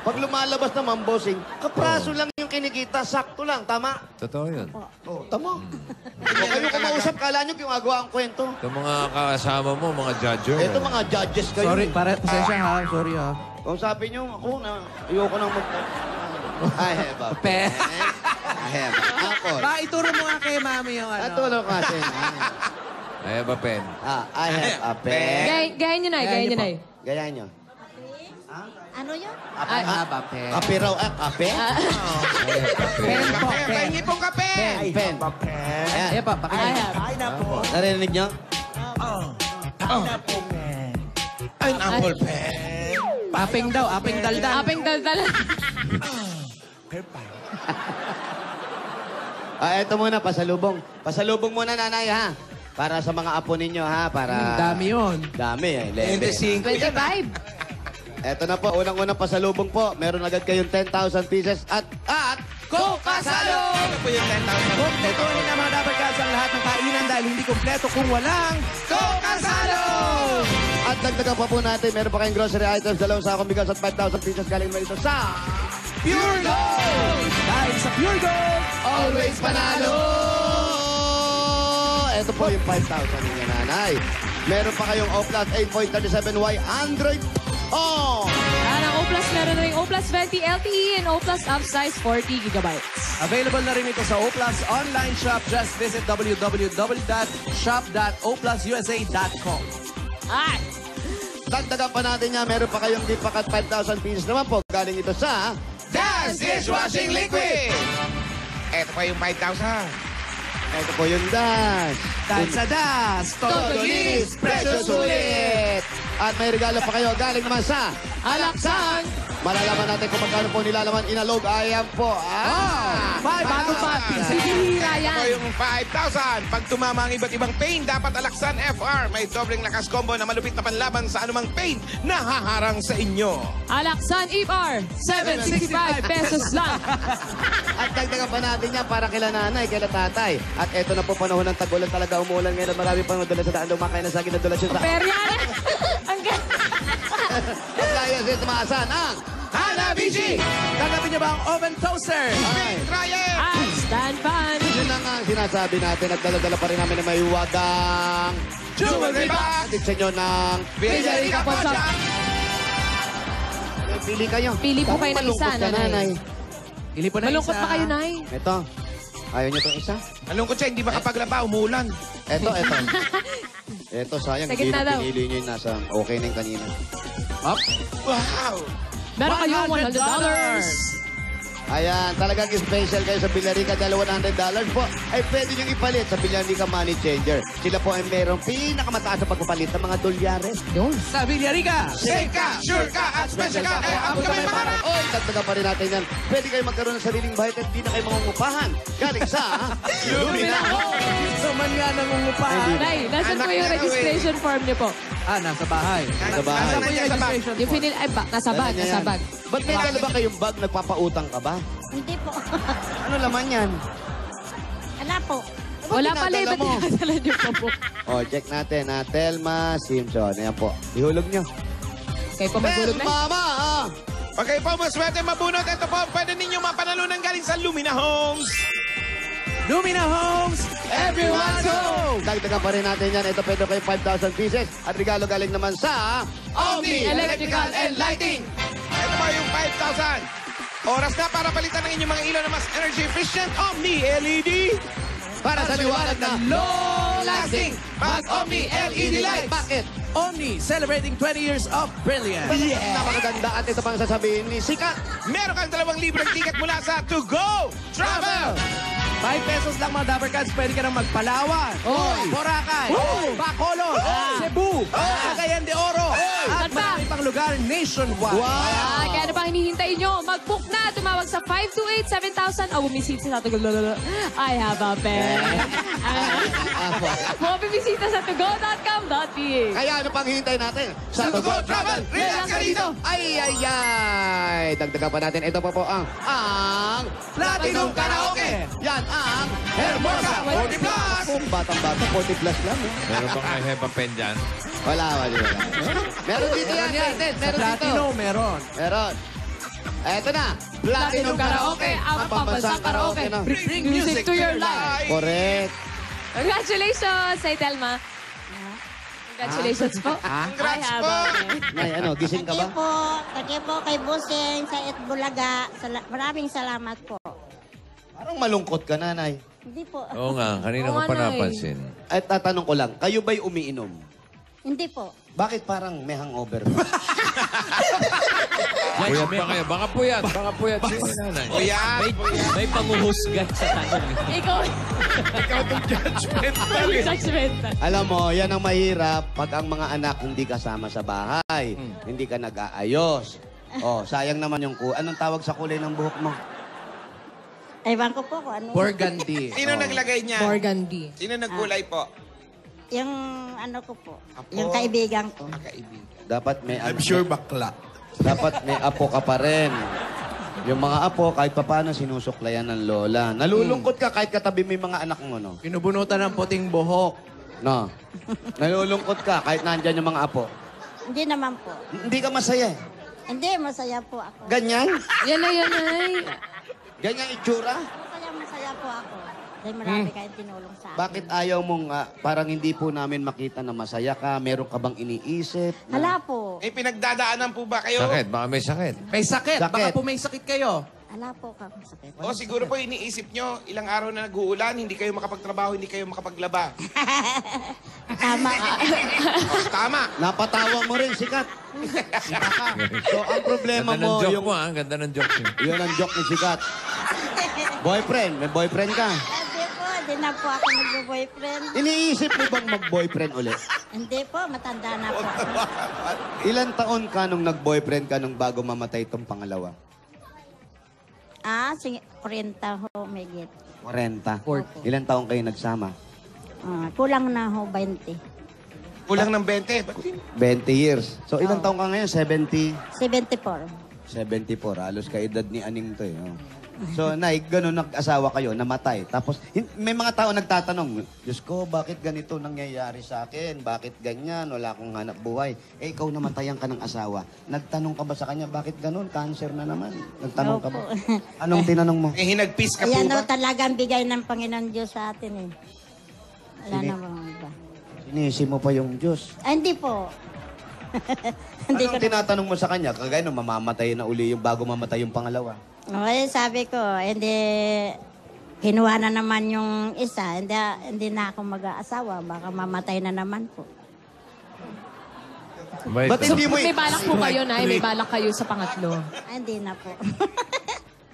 Speaker 4: Pag lumalabas naman, bossing, kapraso lang yung kinikita, sakto lang, tama?
Speaker 3: Totoo yun.
Speaker 4: Oh, tama. O kayo kumausap, kala nyo gumagawa ang kwento.
Speaker 3: Itong mga kasama mo, mga judger.
Speaker 4: Ito mga judges kayo.
Speaker 6: Sorry, pasensya ha. Sorry ha.
Speaker 4: Kung sabi nyo, ako na, ayoko nang mag... I have a
Speaker 6: Pen.
Speaker 4: I have a apple.
Speaker 6: Ba, ituro mo nga kay mami yung ano.
Speaker 4: Tulong kasi.
Speaker 3: I have a pen.
Speaker 4: I have a pen.
Speaker 7: Gayahin nyo, Nay. Gayahin nyo, Nay.
Speaker 4: Gayahin nyo.
Speaker 10: Ano yun?
Speaker 6: Ay, haba, pen.
Speaker 4: Kape raw, kape?
Speaker 6: Pen po,
Speaker 8: Kape,
Speaker 6: pen.
Speaker 8: pahingi pong kape.
Speaker 4: Pen.
Speaker 6: Ayan pa, pakinggan.
Speaker 5: Pineapple.
Speaker 4: Narinig nyo?
Speaker 5: Pineapple pen.
Speaker 8: Pineapple pen.
Speaker 6: Aping daw, aping daldan.
Speaker 7: Apeng daldal.
Speaker 4: Eto muna, pasalubong. Pasalubong muna, nanay, ha? Para sa mga apo ninyo, ha? Para...
Speaker 6: Dami yun.
Speaker 4: Dami, eh. Lebe.
Speaker 7: 25.
Speaker 4: Eto na po, unang-unang pasalubong po. Meron agad kayong 10,000 pieces at
Speaker 6: Kasalo!
Speaker 8: Ano po yung 10,000?
Speaker 6: Kompleto na mga dapat kasi ang lahat ng kainan dahil hindi kompleto kung walang Kasalo!
Speaker 4: At dagdagan pa po natin, meron pa kayong grocery items, dalawang sakong bigas at 5,000 pieces galing naman ito sa...
Speaker 6: Pure Gold! Dahil sa Pure Gold,
Speaker 4: Always panalo! Ito po yung 5,000 ninyo, nanay. Meron pa kayong O Plus 8.37Y Android phone.
Speaker 7: Yan ang O Plus. Meron na rin O Plus 20 LTE and O Plus upsize 40 gigabytes.
Speaker 6: available na rin ito sa Oplas online shop. Just visit www.shop.oplususa.com.
Speaker 7: Ay!
Speaker 4: Dagdagan pa natin niya, meron pa kayong gift pack at 5,000 pieces naman po. Galing ito sa...
Speaker 8: Das Dishwashing Liquid. Ito pa yung 5,000.
Speaker 4: Ito po yung dash.
Speaker 6: Dahil sa Das,
Speaker 4: Todo linis, presyo sulit. At may regalo pa kayo galing naman sa
Speaker 7: Alaksan!
Speaker 4: Malalaman natin kung magkano po nilalaman inalog. Ayan po.
Speaker 6: Bago pa.
Speaker 7: Bibihira
Speaker 8: Ito
Speaker 7: yan.
Speaker 8: yung 5,000. Pag tumama ang iba't ibang pain, dapat Alaksan FR. May dobleng lakas combo na malupit na panlaban sa anumang pain na haharang sa inyo.
Speaker 7: Alaksan FR, 765 pesos lang.
Speaker 4: At dagdagan pa natin yan para kila nanay, kila tatay. At eto na po panahon ng tagulan talaga umuulan ngayon. Marami pang nadulas sa daan lumakain na sa akin nadulas yun sa...
Speaker 7: Pero yan. Ang
Speaker 4: Kaya sa tumaasan ang...
Speaker 8: Hanabishi!
Speaker 6: Tanggapin niyo ba ang oven toaster?
Speaker 4: Ay,
Speaker 8: Try it!
Speaker 7: At stand fan.
Speaker 4: yun na nga ang sinasabi natin at dala-dala pa rin namin na may wagang...
Speaker 8: Jewelry box!
Speaker 4: Atin sa inyo ng...
Speaker 8: Villarica Pocha!
Speaker 4: Pili kayo.
Speaker 7: Pili po kayo ng
Speaker 4: Malungkot
Speaker 7: isa,
Speaker 4: ka,
Speaker 7: nanay.
Speaker 6: Ili po na
Speaker 7: Malungkot
Speaker 6: isa.
Speaker 7: pa kayo, Nay.
Speaker 4: Ito. Ayaw niyo itong isa?
Speaker 8: Malungkot siya, hindi makapaglaba, umuulan.
Speaker 4: Ito. Ito, sayang.
Speaker 7: Sa
Speaker 4: Hindi
Speaker 7: gitna
Speaker 4: na
Speaker 7: daw.
Speaker 4: pinili niyo yung nasa okay na yung kanina.
Speaker 6: Up.
Speaker 8: Wow!
Speaker 7: Meron kayong $100.
Speaker 4: Ayan, talagang special kayo sa Villarica dahil $100 po ay pwede nyo ipalit sa Villarica Money Changer. Sila po ay merong pinakamataas sa pagpapalit ng mga dolyares.
Speaker 7: Yun.
Speaker 6: Sa Villarica.
Speaker 8: Safe ka, sure ka, at special ka, kaya abot ka may pangarap.
Speaker 4: Oy, dagdagan pa rin natin yan. Pwede kayo magkaroon ng sariling bahay at hindi na kayo mangungupahan. Galing sa
Speaker 7: Lumina
Speaker 6: Gusto man nga nangungupahan.
Speaker 7: Nay, nasan
Speaker 8: Anak
Speaker 7: po yung
Speaker 8: na raw
Speaker 7: registration form niyo po?
Speaker 6: Nasa bahay.
Speaker 4: Sa bahay.
Speaker 6: Nasa po yung registration
Speaker 7: Yung
Speaker 6: form?
Speaker 7: pinil... Ay, nasa bag,
Speaker 4: Dala niya
Speaker 7: nasa
Speaker 4: yan.
Speaker 7: bag.
Speaker 4: Ba't may dala ba kayong bag? Nagpapautang ka ba?
Speaker 10: Hindi po.
Speaker 4: Ano laman yan?
Speaker 10: Wala po.
Speaker 7: Wala pala,
Speaker 4: dinadala
Speaker 7: ba't
Speaker 4: mo?
Speaker 7: dinadala niyo pa po?
Speaker 4: Check natin ha. Telma Simpson. Ayan po. Ihulog nyo.
Speaker 7: Kayo pa magulog na.
Speaker 4: Mama!
Speaker 8: Pag kayo po maswerte mabunot, ito po, pwede ninyo mapanalunan galing sa Lumina Homes.
Speaker 6: Lumina Homes, everyone's home!
Speaker 4: Dagdagan pa rin natin yan. Ito pwede kayo 5,000 pieces. At regalo galing naman sa...
Speaker 8: Omni
Speaker 7: Electrical and
Speaker 8: Lighting. Ito po yung 5,000. Oras na para palitan ng inyong mga ilaw na mas energy efficient. Omni LED.
Speaker 4: Para sa liwanag na...
Speaker 8: long lasting. Mag-Omni LED lights.
Speaker 4: Bakit?
Speaker 6: Omni, celebrating 20 years of brilliance.
Speaker 4: Napakaganda at ito pang sasabihin ni Sikat.
Speaker 8: Meron kang 2 libreng ticket mula sa To Go Travel.
Speaker 6: 5 pesos lang mga Dapper Cats, pwede ka nang magpalawan. Boracay, Bacolod, Cebu, Cagayan de Oro, at
Speaker 7: Saan pa?
Speaker 6: marami pang lugar nationwide.
Speaker 7: Kaya ano bang hinihintay nyo? Mag-book na. Tumawag sa 528-7000 o bumisita sa I have a pen. Mga bumisita sa tugo.com.ph.
Speaker 4: Kaya ano pang hihintay natin? Sa Tugo Travel, relax ka dito! Ay! Dagdagan pa natin. Ito pa po ang
Speaker 6: Platinum Karaoke!
Speaker 4: Yan ang Hermosa 40 Plus! Batang-bata, 40 plus lang.
Speaker 3: Meron bang I have a pen dyan?
Speaker 4: Wala. Meron dito yan, Martin.
Speaker 6: Sa
Speaker 4: Meron dito.
Speaker 6: Platinum, meron.
Speaker 4: Meron. Eto na. Platinum Karaoke.
Speaker 7: Ang pambansang karaoke.
Speaker 4: na.
Speaker 7: Bring music to your life.
Speaker 4: Correct.
Speaker 7: Congratulations, say Telma. Congratulations po.
Speaker 8: Congrats
Speaker 7: I have
Speaker 8: po.
Speaker 7: a pen.
Speaker 4: Nay, gising ka ba?
Speaker 10: Thank you po kay Busing sa Itbulaga. Maraming salamat po.
Speaker 4: Parang malungkot ka, nanay.
Speaker 10: Hindi po.
Speaker 3: Oo nga, kanina
Speaker 7: Oo
Speaker 3: ko pa
Speaker 7: nga, Nay.
Speaker 3: napansin.
Speaker 4: At tatanong ko lang, kayo ba'y umiinom?
Speaker 10: Hindi po.
Speaker 4: Bakit parang may hangover ba?
Speaker 3: Puyat pa kayo. Baka puyat. Sino nanay?
Speaker 2: May panguhusgan sa tanong.
Speaker 7: Ikaw.
Speaker 1: Ikaw itong judgmental.
Speaker 7: Judgmental.
Speaker 4: Alam mo, yan ang mahirap pag ang mga anak hindi kasama sa bahay. Hindi ka nag-aayos. Oh, sayang naman yung anong tawag sa kulay ng buhok mo?
Speaker 10: Ewan ko po kung ano.
Speaker 6: Burgundy.
Speaker 8: Sino naglagay niya?
Speaker 7: Burgundy.
Speaker 8: Sino nagkulay po?
Speaker 10: Yung ano ko po.
Speaker 8: Apo.
Speaker 10: Yung kaibigan ko.
Speaker 8: Kaibigan.
Speaker 4: Dapat may
Speaker 1: I'm sure bakla.
Speaker 4: Dapat may apo ka pa rin. Yung mga apo, kahit papaano sinusuklayan ng lola. Nalulungkot ka kahit katabi mo yung mga anak mo, no?
Speaker 6: Pinubunutan ng puting buhok.
Speaker 4: No. Nalulungkot ka kahit nandyan yung mga apo.
Speaker 10: Hindi naman po.
Speaker 4: Hindi ka masaya.
Speaker 10: Hindi, masaya po ako.
Speaker 4: Ganyan?
Speaker 7: Yan na yan ay.
Speaker 4: Ganyan itsura?
Speaker 10: Masaya po ako. Dahil marami kayong tinulong sa akin.
Speaker 4: Bakit ayaw mong parang hindi po namin makita na masaya ka? Meron ka bang iniisip?
Speaker 10: Hala po.
Speaker 8: May pinagdadaanan po ba kayo?
Speaker 3: Sakit, baka may sakit.
Speaker 6: May sakit.
Speaker 4: Sakit.
Speaker 6: Baka po may sakit kayo.
Speaker 10: Hala po kang sakit.
Speaker 8: O siguro po iniisip nyo, ilang araw na nag-uulan, hindi kayo makapagtrabaho, hindi kayo makapaglaba.
Speaker 10: Tama.
Speaker 8: Tama.
Speaker 4: Napatawa mo rin, sikat. So, ang problema
Speaker 3: Ganda ng
Speaker 4: mo,
Speaker 3: joke
Speaker 4: yung...
Speaker 3: mo, ha? Ganda ng joke mo.
Speaker 4: Yun ang joke ni sikat. Boyfriend, may boyfriend ka.
Speaker 10: Hindi po, hindi na po ako nag-boyfriend.
Speaker 4: Iniisip mo bang mag-boyfriend ulit?
Speaker 10: Hindi po, matanda na po.
Speaker 4: Ilan taon ka nung nag-boyfriend ka nung bago mamatay itong pangalawa?
Speaker 10: 40 ho, may git.
Speaker 4: 40. Ilan taon kayo nagsama?
Speaker 10: Kulang na ho, 20.
Speaker 8: Kulang ng 20.
Speaker 4: 20 years. So, ilan taon ka ngayon? 70?
Speaker 10: 74.
Speaker 4: 74. Halos kaedad ni Aning to eh. Oh. So, Nay, ganun nag-asawa kayo, namatay. Tapos, may mga tao nagtatanong, Diyos ko, bakit ganito nangyayari sa akin? Bakit ganyan? Wala akong hanap buhay. Eh, ikaw namatayan ka ng asawa. Nagtanong ka ba sa kanya, bakit ganun? Cancer na naman. Nagtanong ka ba? Anong tinanong mo?
Speaker 8: Eh, hinagpis ka po
Speaker 10: Ayan
Speaker 8: ba?
Speaker 10: o, talagang bigay ng Panginoon Diyos sa atin eh. Wala namang iba.
Speaker 4: Sinisi mo pa yung Diyos.
Speaker 10: Ay, hindi po. Hindi
Speaker 4: Anong tinatanong mo sa kanya? Kagaya nung mamamatay na uli yung bago mamatay yung pangalawa.
Speaker 10: Okay, sabi ko, hindi, kinuha na naman yung isa, hindi na ako mag-aasawa, baka mamatay na naman po.
Speaker 4: Ba't hindi mo
Speaker 7: May balak po kayo na, may balak kayo sa pangatlo.
Speaker 10: Ay, hindi na po.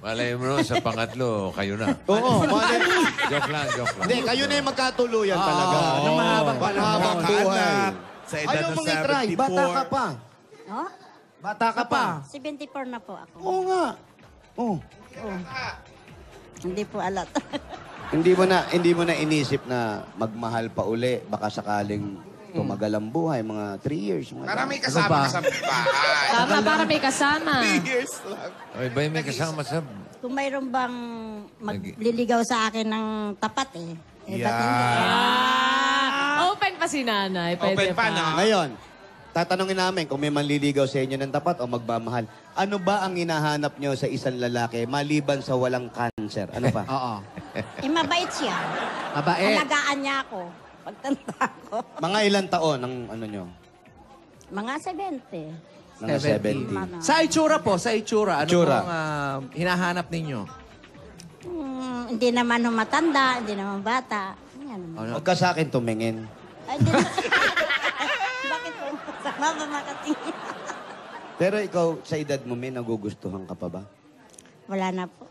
Speaker 3: Malay mo sa pangatlo, kayo na.
Speaker 4: Oo, malay.
Speaker 3: Joke lang.
Speaker 4: Hindi, kayo na yung magkatuluyan talaga.
Speaker 6: Ng mahabang
Speaker 4: Mahabang
Speaker 6: panahon.
Speaker 4: buhay.
Speaker 1: Sa edad
Speaker 4: Ayaw
Speaker 1: na
Speaker 4: mong i-try. Bata ka pa.
Speaker 10: No?
Speaker 4: Bata ka pa.
Speaker 10: 74 na po ako.
Speaker 4: Oo nga. Oh.
Speaker 10: Hindi po alat.
Speaker 4: Hindi mo na inisip na magmahal pa uli. Baka sakaling tumagal ang buhay, mga 3 years.
Speaker 8: Para may kasama ka sa bahay.
Speaker 7: Tama, para may kasama.
Speaker 1: 3 years lang.
Speaker 3: Ay, ba may kasama sa...
Speaker 10: Kung mayroon bang magliligaw sa akin ng tapat eh. Ba't hindi?
Speaker 7: Open pa si nanay. Pwede
Speaker 8: Open pa, no?
Speaker 4: Ngayon, tatanungin namin kung may manliligaw sa inyo ng tapat o magmamahal. Ano ba ang hinahanap nyo sa isang lalaki maliban sa walang cancer? Ano pa?
Speaker 6: Oo.
Speaker 10: Mabait siya.
Speaker 6: Mabait.
Speaker 10: Alagaan niya ako. Pagtanda ko.
Speaker 4: Mga ilang taon ang ano nyo?
Speaker 10: Mga 70.
Speaker 4: Mga 70.
Speaker 6: Sa itsura po, sa itsura. Ano
Speaker 4: Itsura.
Speaker 6: pong hinahanap ninyo?
Speaker 10: Hindi naman matanda, hindi naman bata. Yan.
Speaker 4: Huwag ka sa akin tumingin.
Speaker 10: Ay, hindi naman. Bakit po? Sama ba makatingin?
Speaker 4: Pero ikaw, sa edad mo, may nagugustuhan ka pa ba?
Speaker 10: Wala na po.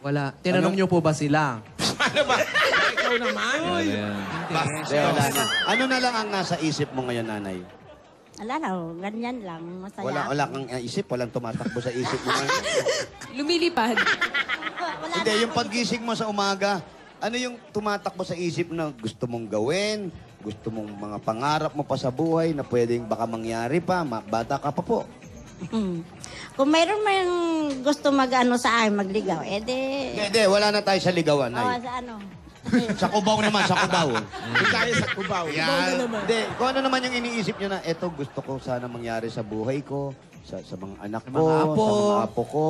Speaker 6: Wala. Tinanong niyo po ba sila?
Speaker 8: Ano ba? Ikaw naman.
Speaker 4: Hindi, wala na. Ano na lang ang nasa isip mo ngayon, nanay?
Speaker 10: Wala na, ganyan lang. Masaya.
Speaker 4: Wala kang isip, walang tumatakbo sa isip mo.
Speaker 7: Lumilipad.
Speaker 10: Wala
Speaker 4: Hindi,
Speaker 10: na
Speaker 4: yung
Speaker 10: ako.
Speaker 4: paggising mo sa umaga, ano yung tumatakbo sa isip na gusto mong gawin, gusto mong mga pangarap mo pa sa buhay na pwedeng baka mangyari pa, bata ka pa po.
Speaker 10: Kung mayroon man gusto mag-ano sa akin, magligaw,
Speaker 4: Hindi, wala na tayo sa ligawan.
Speaker 10: Oo,
Speaker 4: Nay.
Speaker 10: sa ano?
Speaker 4: Sa Cubao naman, sa Cubao.
Speaker 8: Doon tayo sa Cubao.
Speaker 4: Hindi, kung ano naman yung iniisip nyo na, eto gusto ko sana mangyari sa buhay ko, sa mga anak ko,
Speaker 6: mga apo.
Speaker 4: sa mga apo ko.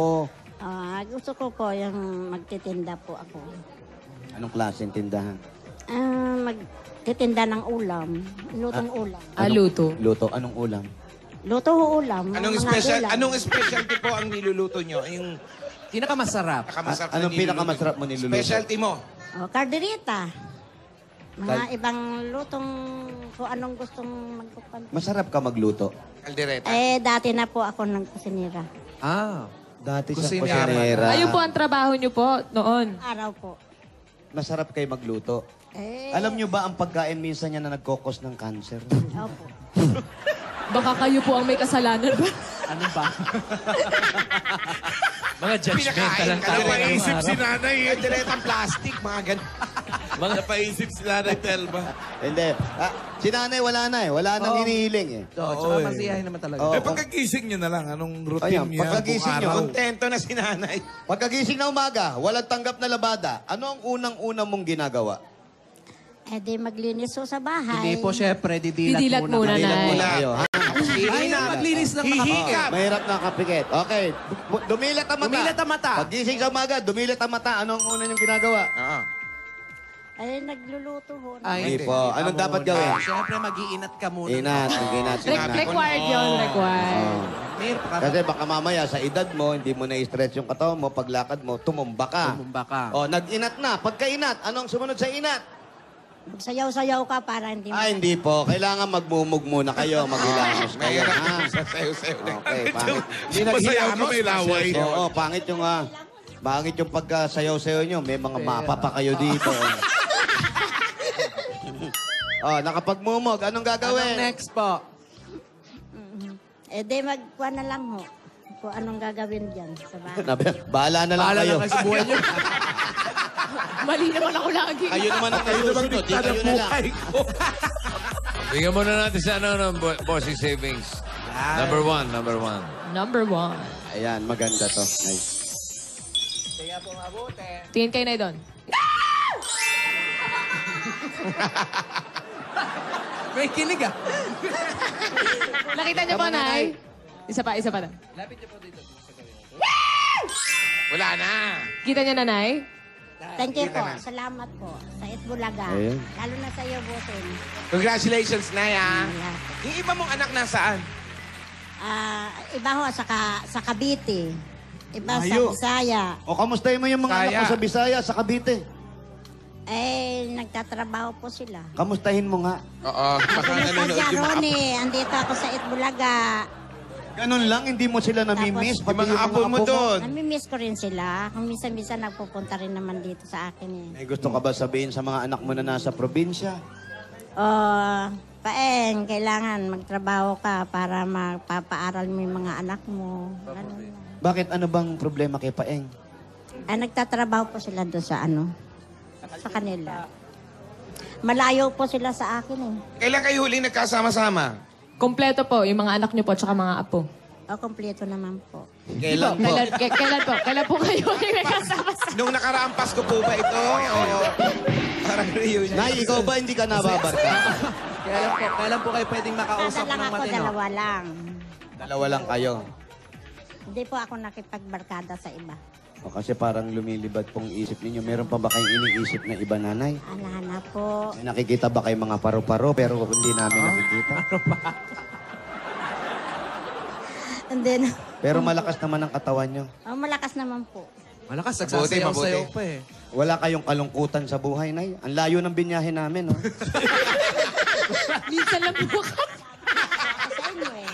Speaker 10: Gusto ko po yung magtitinda po ako.
Speaker 4: Anong klaseng tindahan?
Speaker 10: Magtitinda ng ulam. Lutong ulam.
Speaker 7: Luto.
Speaker 4: Luto, anong ulam?
Speaker 10: Luto ho ulam.
Speaker 8: Anong
Speaker 10: mga
Speaker 8: special
Speaker 10: gulay.
Speaker 8: anong specialty po ang niluluto nyo? Yung
Speaker 6: Pinakamasarap.
Speaker 8: pinakamasarap na
Speaker 4: Anong
Speaker 8: niluluto?
Speaker 4: pinakamasarap mo niluluto?
Speaker 8: Specialty mo?
Speaker 10: Karderita. Mga ibang lutong kung anong gustong magkupan.
Speaker 4: Masarap ka magluto.
Speaker 8: Caldereta.
Speaker 10: Dati na po ako ng kusinira.
Speaker 4: Dati sa
Speaker 6: Kusinera.
Speaker 4: kusinera.
Speaker 7: Ayun po ang trabaho niyo po noon.
Speaker 10: Araw po.
Speaker 4: Masarap kayo magluto. Alam nyo ba ang pagkain minsan niya na nagkokos ng cancer?
Speaker 10: Opo.
Speaker 7: Baka kayo po ang may kasalanan ba?
Speaker 6: Ano ba?
Speaker 2: Mga judgmental ang tao.
Speaker 1: Napaisip si nanay.
Speaker 8: Calderetang plastic, mga ganun.
Speaker 1: Napaisip si nanay Telma.
Speaker 4: Hindi. Si nanay wala na eh. Wala nang hinihiling eh.
Speaker 6: Tsaka masiyahin naman talaga.
Speaker 4: Oo.
Speaker 1: Pagkagising niyo na lang, anong routine
Speaker 4: Ayan,
Speaker 1: niya?
Speaker 4: pagkagising
Speaker 1: buong
Speaker 4: niyo,
Speaker 1: araw?
Speaker 8: Kontento na si nanay.
Speaker 4: Pagkagising na umaga, walang tanggap na labada. Ano ang unang-unang mong ginagawa?
Speaker 10: Di maglinis ho sa bahay.
Speaker 6: Hindi po, syempre, didilat,
Speaker 7: Didilat muna,
Speaker 6: kayo.
Speaker 7: Nay.
Speaker 8: Wala.
Speaker 4: Kayo, ha?
Speaker 6: Ay, maglinis ng mga
Speaker 8: Hihikap.
Speaker 4: Mahirap na kapikit. Okay. Dumilat ang mata.
Speaker 6: Dumilat ang mata.
Speaker 4: Paggising sa umaga, dumilat ang mata. Ano ang una niyong ginagawa?
Speaker 8: Oo.
Speaker 10: Nagluluto ho.
Speaker 4: Hindi po. Anong dapat gawin?
Speaker 6: Syempre, mag-iinat ka muna.
Speaker 4: Inat. Inat.
Speaker 7: Required yun, required.
Speaker 6: Mahirap ka.
Speaker 4: Kasi baka mamaya sa edad mo, hindi mo na-stretch yung katawan mo, paglakad mo, tumumba ka.
Speaker 6: Tumumba ka.
Speaker 4: Nag-inat na. Pagka-inat, anong sumunod sa inat?
Speaker 10: Magsayaw-sayaw ka para hindi
Speaker 4: Hindi po. Kailangan magmumug muna kayo. Maghilamos kayo.
Speaker 8: Mahirap
Speaker 4: ha?
Speaker 8: sa sayo-sayo na.
Speaker 4: Okay, pangit. Hindi
Speaker 1: Masayaw ka
Speaker 4: naghilamos.
Speaker 1: may laway.
Speaker 4: Oo, pangit yung pangit yung pagkasayaw-sayaw nyo. May mga mapa pa kayo dito. Nakapagmumog. Anong gagawin?
Speaker 6: Anong next po?
Speaker 10: magkuha na lang ho. Kung anong gagawin dyan sa bahay.
Speaker 4: Bahala na lang
Speaker 6: Bahala
Speaker 4: kayo.
Speaker 6: lang kayo sa buhay niyo.
Speaker 7: Mali naman ako lagi.
Speaker 4: Kayo naman ang nasusunod. Di kayo na lang.
Speaker 3: Bigyan muna natin sa bossing savings. Number one.
Speaker 7: Number 1.
Speaker 4: Ayan, maganda to. Nice.
Speaker 7: Tingin kayo na doon.
Speaker 6: May kinig ah.
Speaker 7: Nakita niyo po, Nay? Isa pa na.
Speaker 8: Wala na.
Speaker 7: Kita niyo na, Nay?
Speaker 10: Thank you po. Salamat po. Sa Itbulaga.
Speaker 4: Ayun.
Speaker 10: Lalo na sa iyo, Bosin.
Speaker 8: Congratulations, Naya. Yung iba mong anak nasaan?
Speaker 10: Iba ho sa Cavite. Iba
Speaker 4: Layo.
Speaker 10: sa Bisaya.
Speaker 4: Kamustahin mo yung mga anak mo sa Bisaya, sa Cavite?
Speaker 10: Nagtatrabaho po sila.
Speaker 4: Kamustahin mo nga.
Speaker 8: Oo. Baka
Speaker 10: Kumusta
Speaker 8: nanonood
Speaker 10: dyan,
Speaker 8: yung mga apo.
Speaker 10: Ronnie? Andito ako sa Itbulaga.
Speaker 4: Ganun lang, hindi mo sila namimiss.
Speaker 10: Tapos,
Speaker 4: Pati
Speaker 8: yung mga apo mo doon.
Speaker 10: Namimiss ko rin sila. Kung minsan-minsan nagpupunta rin naman dito sa akin eh.
Speaker 4: May gusto ka ba sabihin sa mga anak mo na nasa probinsya?
Speaker 10: Paeng, kailangan magtrabaho ka para magpapaaral mo yung mga anak mo. Ganun lang.
Speaker 4: Bakit ano bang problema kay Paeng?
Speaker 10: Nagtatrabaho po sila doon sa sa kanila. Malayo po sila sa akin eh.
Speaker 8: Kailan kayo huling nagkasama-sama?
Speaker 7: Kompleto po, yung mga anak niyo po, tsaka mga apo.
Speaker 10: Kompleto naman po.
Speaker 4: Kailan po?
Speaker 7: Kailan po kayo nagkasama sa...
Speaker 8: Nung nakaraang Pasko po ba ito? O parang reunion?
Speaker 4: Nay, ikaw ba hindi ka nababarka?
Speaker 6: Kailan po kayo pwedeng makausap
Speaker 10: Kada lang
Speaker 6: ng
Speaker 10: ako,
Speaker 6: matino?
Speaker 10: dalawa lang.
Speaker 4: Dalawa lang kayo.
Speaker 10: Hindi po ako nakipagbarkada sa iba.
Speaker 4: Kasi parang lumilibad pong isip ninyo. Meron pa ba kayong iniisip na iba, nanay?
Speaker 10: Ala po.
Speaker 4: May nakikita ba kayo mga paro-paro pero hindi namin nakikita?
Speaker 10: And then,
Speaker 4: Pero malakas naman ang katawan nyo.
Speaker 10: malakas naman po.
Speaker 6: Malakas,
Speaker 8: Mabuti,
Speaker 6: nagsasayaw-sayaw
Speaker 8: mabuti.
Speaker 6: pa eh.
Speaker 4: Wala kayong kalungkutan sa buhay, nay. Ang layo ng binyahe namin, no?
Speaker 7: Minsan lang po.
Speaker 10: Sa inyo eh.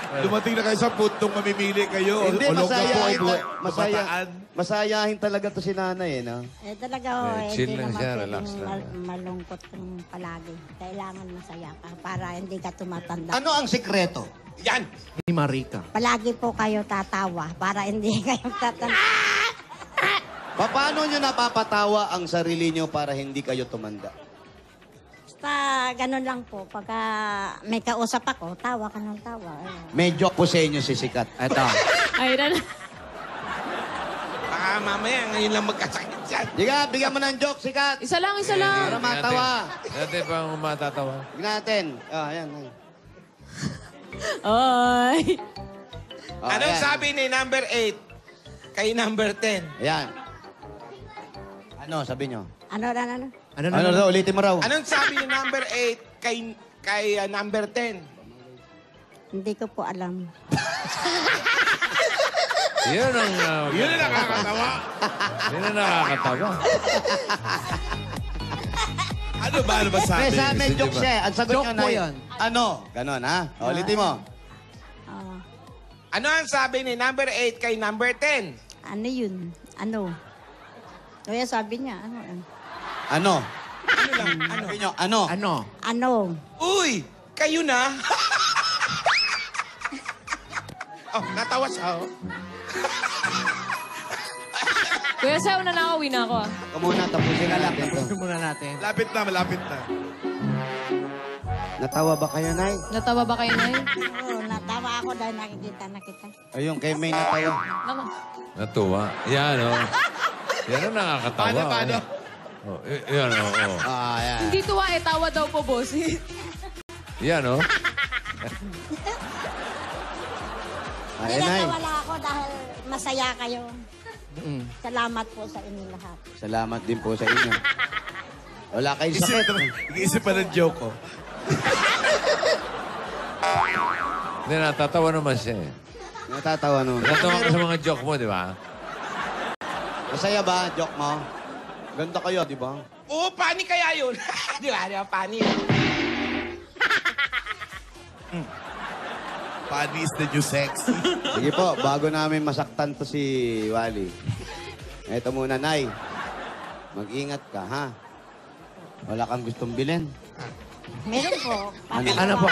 Speaker 1: Dumating na kayo sa puntong mamimili kayo.
Speaker 4: Hindi,
Speaker 1: Olongapo,
Speaker 4: masayahin, masayahin talaga to si nanay, no?
Speaker 10: Talaga,
Speaker 3: chill
Speaker 10: hindi
Speaker 3: lang
Speaker 10: naman
Speaker 3: siya,
Speaker 10: pwedeng
Speaker 3: relax lang.
Speaker 10: malungkot kang palagi. Kailangan masaya ka para hindi ka tumatanda.
Speaker 4: Ano ang sikreto?
Speaker 8: Yan!
Speaker 6: Ni Marika.
Speaker 10: Palagi po kayo tatawa para hindi kayo tatanda.
Speaker 4: Paano nyo napapatawa ang sarili nyo para hindi kayo tumanda?
Speaker 10: Basta ganun lang po. Pagka may kausap ako, tawa ka ng tawa.
Speaker 4: May joke po sa inyo si Sikat.
Speaker 6: Eto.
Speaker 7: Ay,
Speaker 8: Baka mamaya ngayon lang magkasakit yan.
Speaker 4: Diga, bigyan mo ng joke, Sikat.
Speaker 7: Isa lang, isa lang.
Speaker 4: Para matawa.
Speaker 3: Dati pa ang matatawa.
Speaker 4: Bigyan natin. Ayan.
Speaker 7: Ay.
Speaker 8: Anong
Speaker 4: ayan.
Speaker 8: sabi ni number 8 kay number 10?
Speaker 4: Ayan. Ano, sabi nyo?
Speaker 10: Ano.
Speaker 4: Ano daw, ulitin mo raw.
Speaker 8: Anong sabi ni number 8 kay number 10?
Speaker 10: Hindi ko po alam.
Speaker 3: Yun ang...
Speaker 1: Yun ang nakakatawa.
Speaker 3: Yun ang nakakatawa.
Speaker 1: Ano ba sabi?
Speaker 4: May sa amin joke siya. Ang sagot
Speaker 6: Joke
Speaker 4: nyo
Speaker 6: po
Speaker 4: na
Speaker 6: yun.
Speaker 4: Ano? Ganon, ha? Ulitin mo.
Speaker 8: Ano ang sabi ni number 8 kay number 10?
Speaker 10: Ano yun? Ano? Kaya sabi niya, ano?
Speaker 4: Ano?
Speaker 8: Ano lang? Ano?
Speaker 4: Sabi nyo, ano?
Speaker 6: Ano?
Speaker 10: Ano?
Speaker 8: Uy! Kayo na? Oh, natawa siya, oh.
Speaker 7: Kuya Sai, una na ako, win ako.
Speaker 4: Ito muna, tapusin na lang.
Speaker 6: Tapusin muna natin.
Speaker 1: Malapit na.
Speaker 4: Natawa ba kayo, Nay?
Speaker 7: Natawa ba kayo, Nay?
Speaker 10: Oo, natawa ako dahil nakikita na kita.
Speaker 4: Ayun, kay May natawa.
Speaker 3: Natuwa. Yan, oh. Yan ang nakakatawa.
Speaker 1: Paano?
Speaker 3: Oh, yan, oh.
Speaker 4: Ayan.
Speaker 7: Hindi tuwa eh, tawa daw po, boss.
Speaker 3: Yan, oh.
Speaker 4: Ayan, Nay.
Speaker 10: Wala ako dahil masaya kayo. Salamat po sa inyo lahat.
Speaker 4: Salamat din po sa inyo. Wala kayong sakit.
Speaker 1: Nag-iisip pa ng joke ko.
Speaker 3: Hindi, natatawa naman siya eh.
Speaker 4: Natatawa naman.
Speaker 3: Natatawa ka sa mga joke mo, di ba?
Speaker 4: Masaya ba, joke mo? Ganda kayo, di ba?
Speaker 8: Oo, pani kaya yun. Di ba? Pani.
Speaker 1: Funny is the new sexy.
Speaker 4: Sige po, bago namin masaktan to si Wally. Eto muna, Nay. Mag-ingat ka, ha? Wala kang gustong bilhin.
Speaker 10: Meron po.
Speaker 6: Ano po?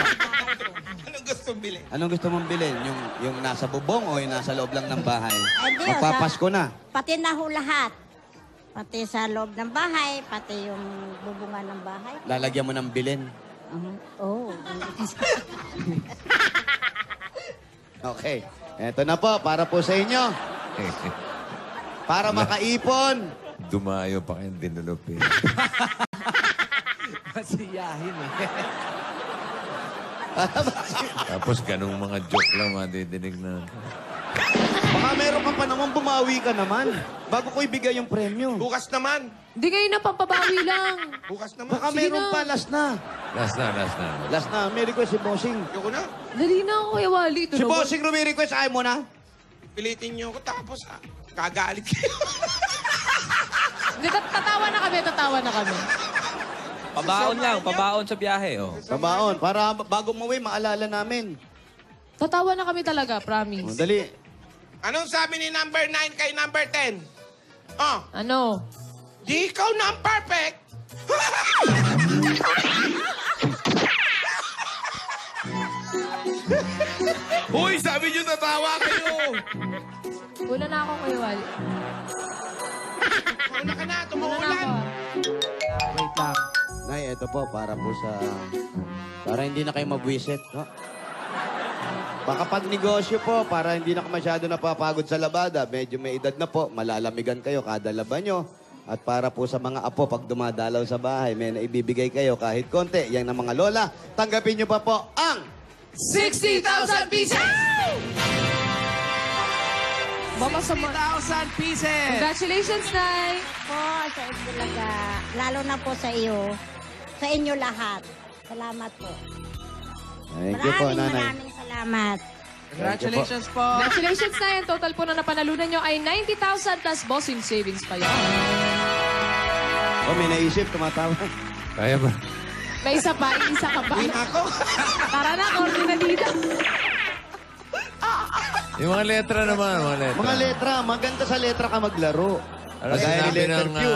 Speaker 8: Anong gusto bilhin?
Speaker 4: Anong gusto mong bilhin? Yung nasa bubong o yung nasa loob lang ng bahay?
Speaker 10: Hindi,
Speaker 4: Magpapasko na.
Speaker 10: Pati na ho lahat. Pati sa loob ng bahay, pati yung bubungan ng bahay.
Speaker 4: Lalagyan mo ng bilhin.
Speaker 10: Oo.
Speaker 4: Okay. Eto na po, para po sa inyo. Para makaipon.
Speaker 3: Dumayo pa kayong dinulupin.
Speaker 6: Masiyahin eh.
Speaker 3: Tapos ganung mga joke lang madidinig na.
Speaker 4: Baka meron ka pa naman, bumawi ka naman. Bago ko ibigay yung premyo.
Speaker 8: Bukas naman.
Speaker 7: Hindi kayo na pampabawi lang.
Speaker 8: Bukas naman.
Speaker 4: Baka
Speaker 7: Sige
Speaker 4: meron
Speaker 7: na.
Speaker 4: pa, last na.
Speaker 3: Last na.
Speaker 4: Last na, may request si Bossing.
Speaker 8: Ayoko na.
Speaker 7: Dali na ako, Kuya Wally. Ito
Speaker 4: Si
Speaker 7: na,
Speaker 4: Bossing rumi-request, ayaw mo na?
Speaker 8: Pilitin niyo ako tapos kagalit kayo.
Speaker 7: Hindi, tatawa na kami.
Speaker 2: Pabaon lang, pabaon sa biyahe, oh.
Speaker 4: Kabaon, para bago umuwi, maalala namin.
Speaker 7: Tatawa na kami talaga,
Speaker 4: O,
Speaker 7: promise.
Speaker 4: dali.
Speaker 8: Anong sabi ni number 9 kay number 10? Oh,
Speaker 7: Ano?
Speaker 8: di ikaw na ang perfect.
Speaker 1: Uy, sabi nyo natawa kayo.
Speaker 7: Una na ako, Kuya Wally.
Speaker 8: Una ka na,
Speaker 7: Una na
Speaker 8: tumuulan.
Speaker 7: ako.
Speaker 6: Wait lang.
Speaker 4: Nay, ito po, para po sa... Para hindi na kayo mabwisit. No? Baka pag negosyo po, para hindi na masyado napapagod sa labada, medyo may edad na po, malalamigan kayo kada laban nyo. At para po sa mga apo, pag dumadalaw sa bahay, may naibibigay kayo kahit konti. Yan ng mga lola, tanggapin nyo pa po ang...
Speaker 7: 60,000 pieces! Mama sa
Speaker 6: 60,000 pieces!
Speaker 7: Congratulations, Nay!
Speaker 10: Po, sa Itbulaga. Lalo na po sa iyo. Sa inyo lahat. Salamat po.
Speaker 4: Thank you po, nanay.
Speaker 10: Maraming salamat.
Speaker 6: Congratulations po!
Speaker 7: Congratulations, Nay! Ang total po na napanalunan nyo ay 90,000 plus bossing savings pa yun.
Speaker 4: Oh, may naisip, tumatawa.
Speaker 3: Kaya ba?
Speaker 7: May isa pa, isa ka pa.
Speaker 8: Uwi na ako.
Speaker 7: Tara na, korte na dito.
Speaker 3: Yung mga letra naman, mga letra.
Speaker 4: Mga letra, maganda sa letra ka maglaro.
Speaker 3: Ano
Speaker 4: Kagaya ni
Speaker 3: sinabi
Speaker 4: letter
Speaker 3: ng,
Speaker 4: Q.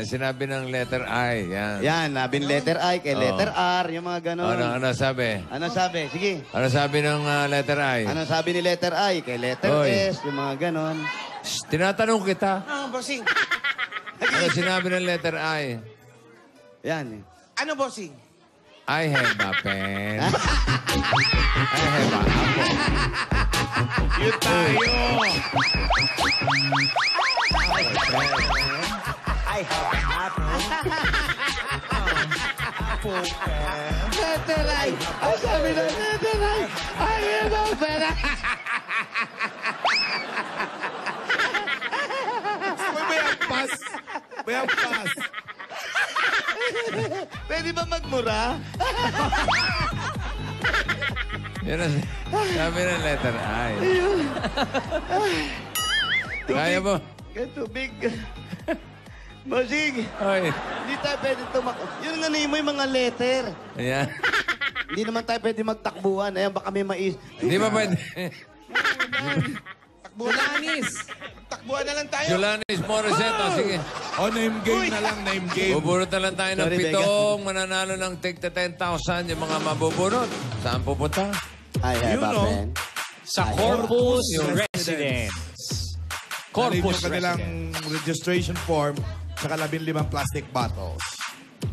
Speaker 3: sinabi ng letter I. Yan.
Speaker 4: Yan, labing letter I kay letter R, yung mga ganon.
Speaker 3: Ano sabi?
Speaker 4: Ano sabi? Sige.
Speaker 3: Ano sabi ng letter I?
Speaker 4: Ano sabi ni letter I kay letter
Speaker 3: Oy.
Speaker 4: S, yung mga ganon.
Speaker 3: Shh, tinatanong kita.
Speaker 8: Bossing.
Speaker 3: Ano sinabi ng letter I?
Speaker 4: Yan.
Speaker 8: Ano, bossing?
Speaker 3: I have a pen. I have a apple.
Speaker 1: Yun tayo.
Speaker 5: I have an apple.
Speaker 3: Letter I. Ang sabi ng letter I. I have a pen.
Speaker 1: May ampas. May ampas.
Speaker 4: Pwede ba magmura?
Speaker 3: Yan ang sabi ng letter I. Kaya mo?
Speaker 4: Tubig. Bossing,
Speaker 3: Oy.
Speaker 4: hindi tayo pwede tumakbo. Yun nga mo yung mga letter.
Speaker 3: Ayan.
Speaker 4: Hindi naman tayo pwede magtakbuhan. Ayan, baka may mais.
Speaker 3: Hindi ba pwede?
Speaker 8: Julanis. Takbuhan na lang tayo.
Speaker 3: Julanis Morissette. Sige.
Speaker 1: O, name game na lang, name game.
Speaker 3: Bubunot na lang tayo ng
Speaker 4: Sorry,
Speaker 3: pitong mananalo ng tigta 10,000 yung mga mabubunot. Saan pupunta?
Speaker 4: I have
Speaker 1: You
Speaker 4: a
Speaker 1: know.
Speaker 4: pen.
Speaker 2: Sa Corpus
Speaker 1: Residence.
Speaker 2: Residence.
Speaker 1: Corpus
Speaker 2: Corpus
Speaker 1: yung kanilang
Speaker 2: Residence.
Speaker 1: registration form sa 15 plastic bottles.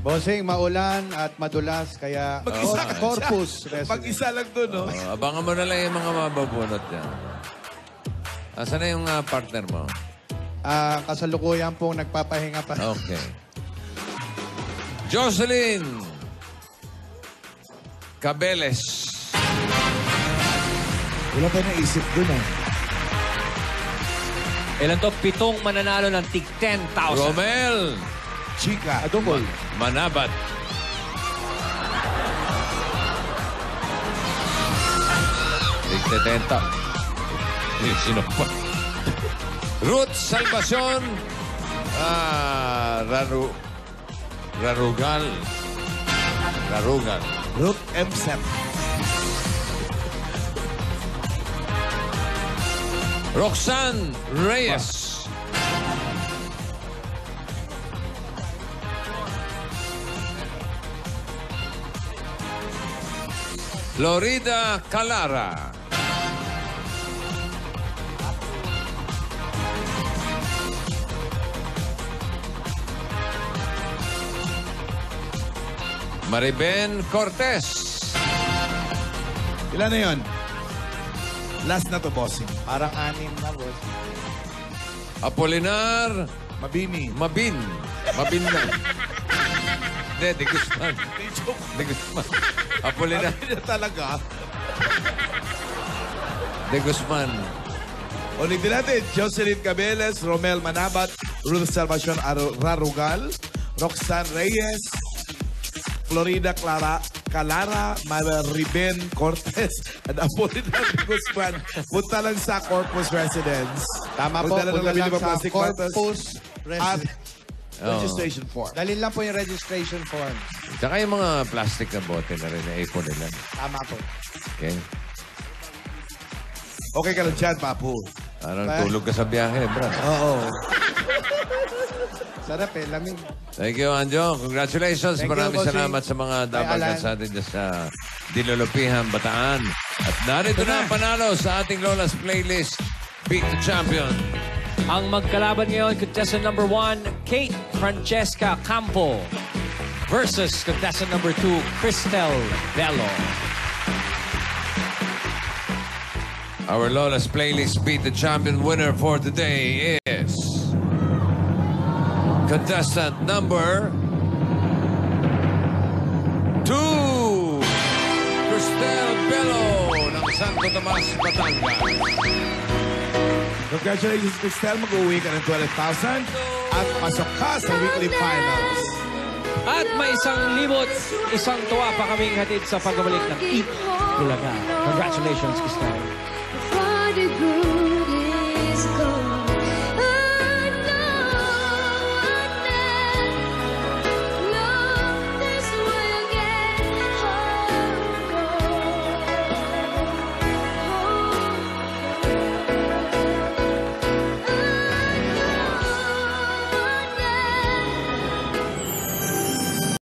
Speaker 6: Bossing, maulan at madulas, kaya
Speaker 1: Mag-isa ka
Speaker 6: Corpus
Speaker 1: dyan.
Speaker 6: Residence.
Speaker 1: Mag-isa lang doon, no?
Speaker 3: Abangan mo na lang yung mga mabubunot yan. Asan na yung partner mo?
Speaker 6: Kasalukuyan pong nagpapahinga pa.
Speaker 3: Okay. Jocelyn Cabeles.
Speaker 1: Wala pa naisip doon, eh.
Speaker 2: Ilan to? 7 mananalo ng tig 10,000.
Speaker 3: Romel
Speaker 1: Chica.
Speaker 6: Adungol.
Speaker 3: Manabat. Tigta 10,000. Sino pa? Ruth Salvacion. Rarugal.
Speaker 1: Ruth M.
Speaker 3: Roxanne Reyes. Florida Calara. Mariben Cortez.
Speaker 1: Ilan na yun? Last na to, bossing.
Speaker 6: Parang 6 na, boss.
Speaker 3: Apolinar
Speaker 1: Mabini.
Speaker 3: Mabin. Mabin na. Hindi, de Guzman. De Guzman. Apolinar
Speaker 1: Mabini na talaga.
Speaker 3: de Guzman.
Speaker 1: Ulitin natin, Jocelyn Cabeles, Romel Manabat, Ruth Salvacion Rarugal, Roxanne Reyes, Florida Calara, Mariben Cortez, at Apolinar de Guzman. Punta lang sa Corpus Residence.
Speaker 6: Tama po,
Speaker 1: Magdala ng
Speaker 6: punta
Speaker 1: labing
Speaker 6: lang
Speaker 1: limang
Speaker 6: sa
Speaker 1: plastic bottles
Speaker 6: Corpus
Speaker 1: at
Speaker 6: Residence.
Speaker 1: registration form.
Speaker 6: Dalhin lang po yung registration form.
Speaker 3: Tsaka yung mga plastic na bote na rin na ipon nila.
Speaker 6: Tama po.
Speaker 3: Okay?
Speaker 1: Okay ka lang dyan, Papu.
Speaker 3: Parang tulog ka sa biyahe, bro.
Speaker 1: Oo.
Speaker 6: Sarap eh, lamig.
Speaker 3: Thank you, Anjo. Congratulations.
Speaker 6: Thank you,
Speaker 3: Maraming
Speaker 6: bossing.
Speaker 3: salamat sa mga
Speaker 6: Alan.
Speaker 3: dabagat sa atin dyan sa Dinulupihan, Bataan. At narito na ang panalo sa ating Lola's Playlist, Beat the Champion.
Speaker 2: Ang magkalaban ngayon, contestant number 1, Kate Francesca Campo versus contestant number 2, Cristel Bello.
Speaker 3: Our Lola's Playlist Beat the Champion winner for today is contestant number 2, Cristel Bello ng Santo Tomas, Batangas.
Speaker 1: Congratulations, Cristel. Mag-uwi ka ng 12,000 at pasok ka sa weekly finals.
Speaker 2: At may 1,000, isang tuwa pa kaming hatid sa pagbabalik ng Eat Bulaga. Congratulations, Cristel.
Speaker 9: For the good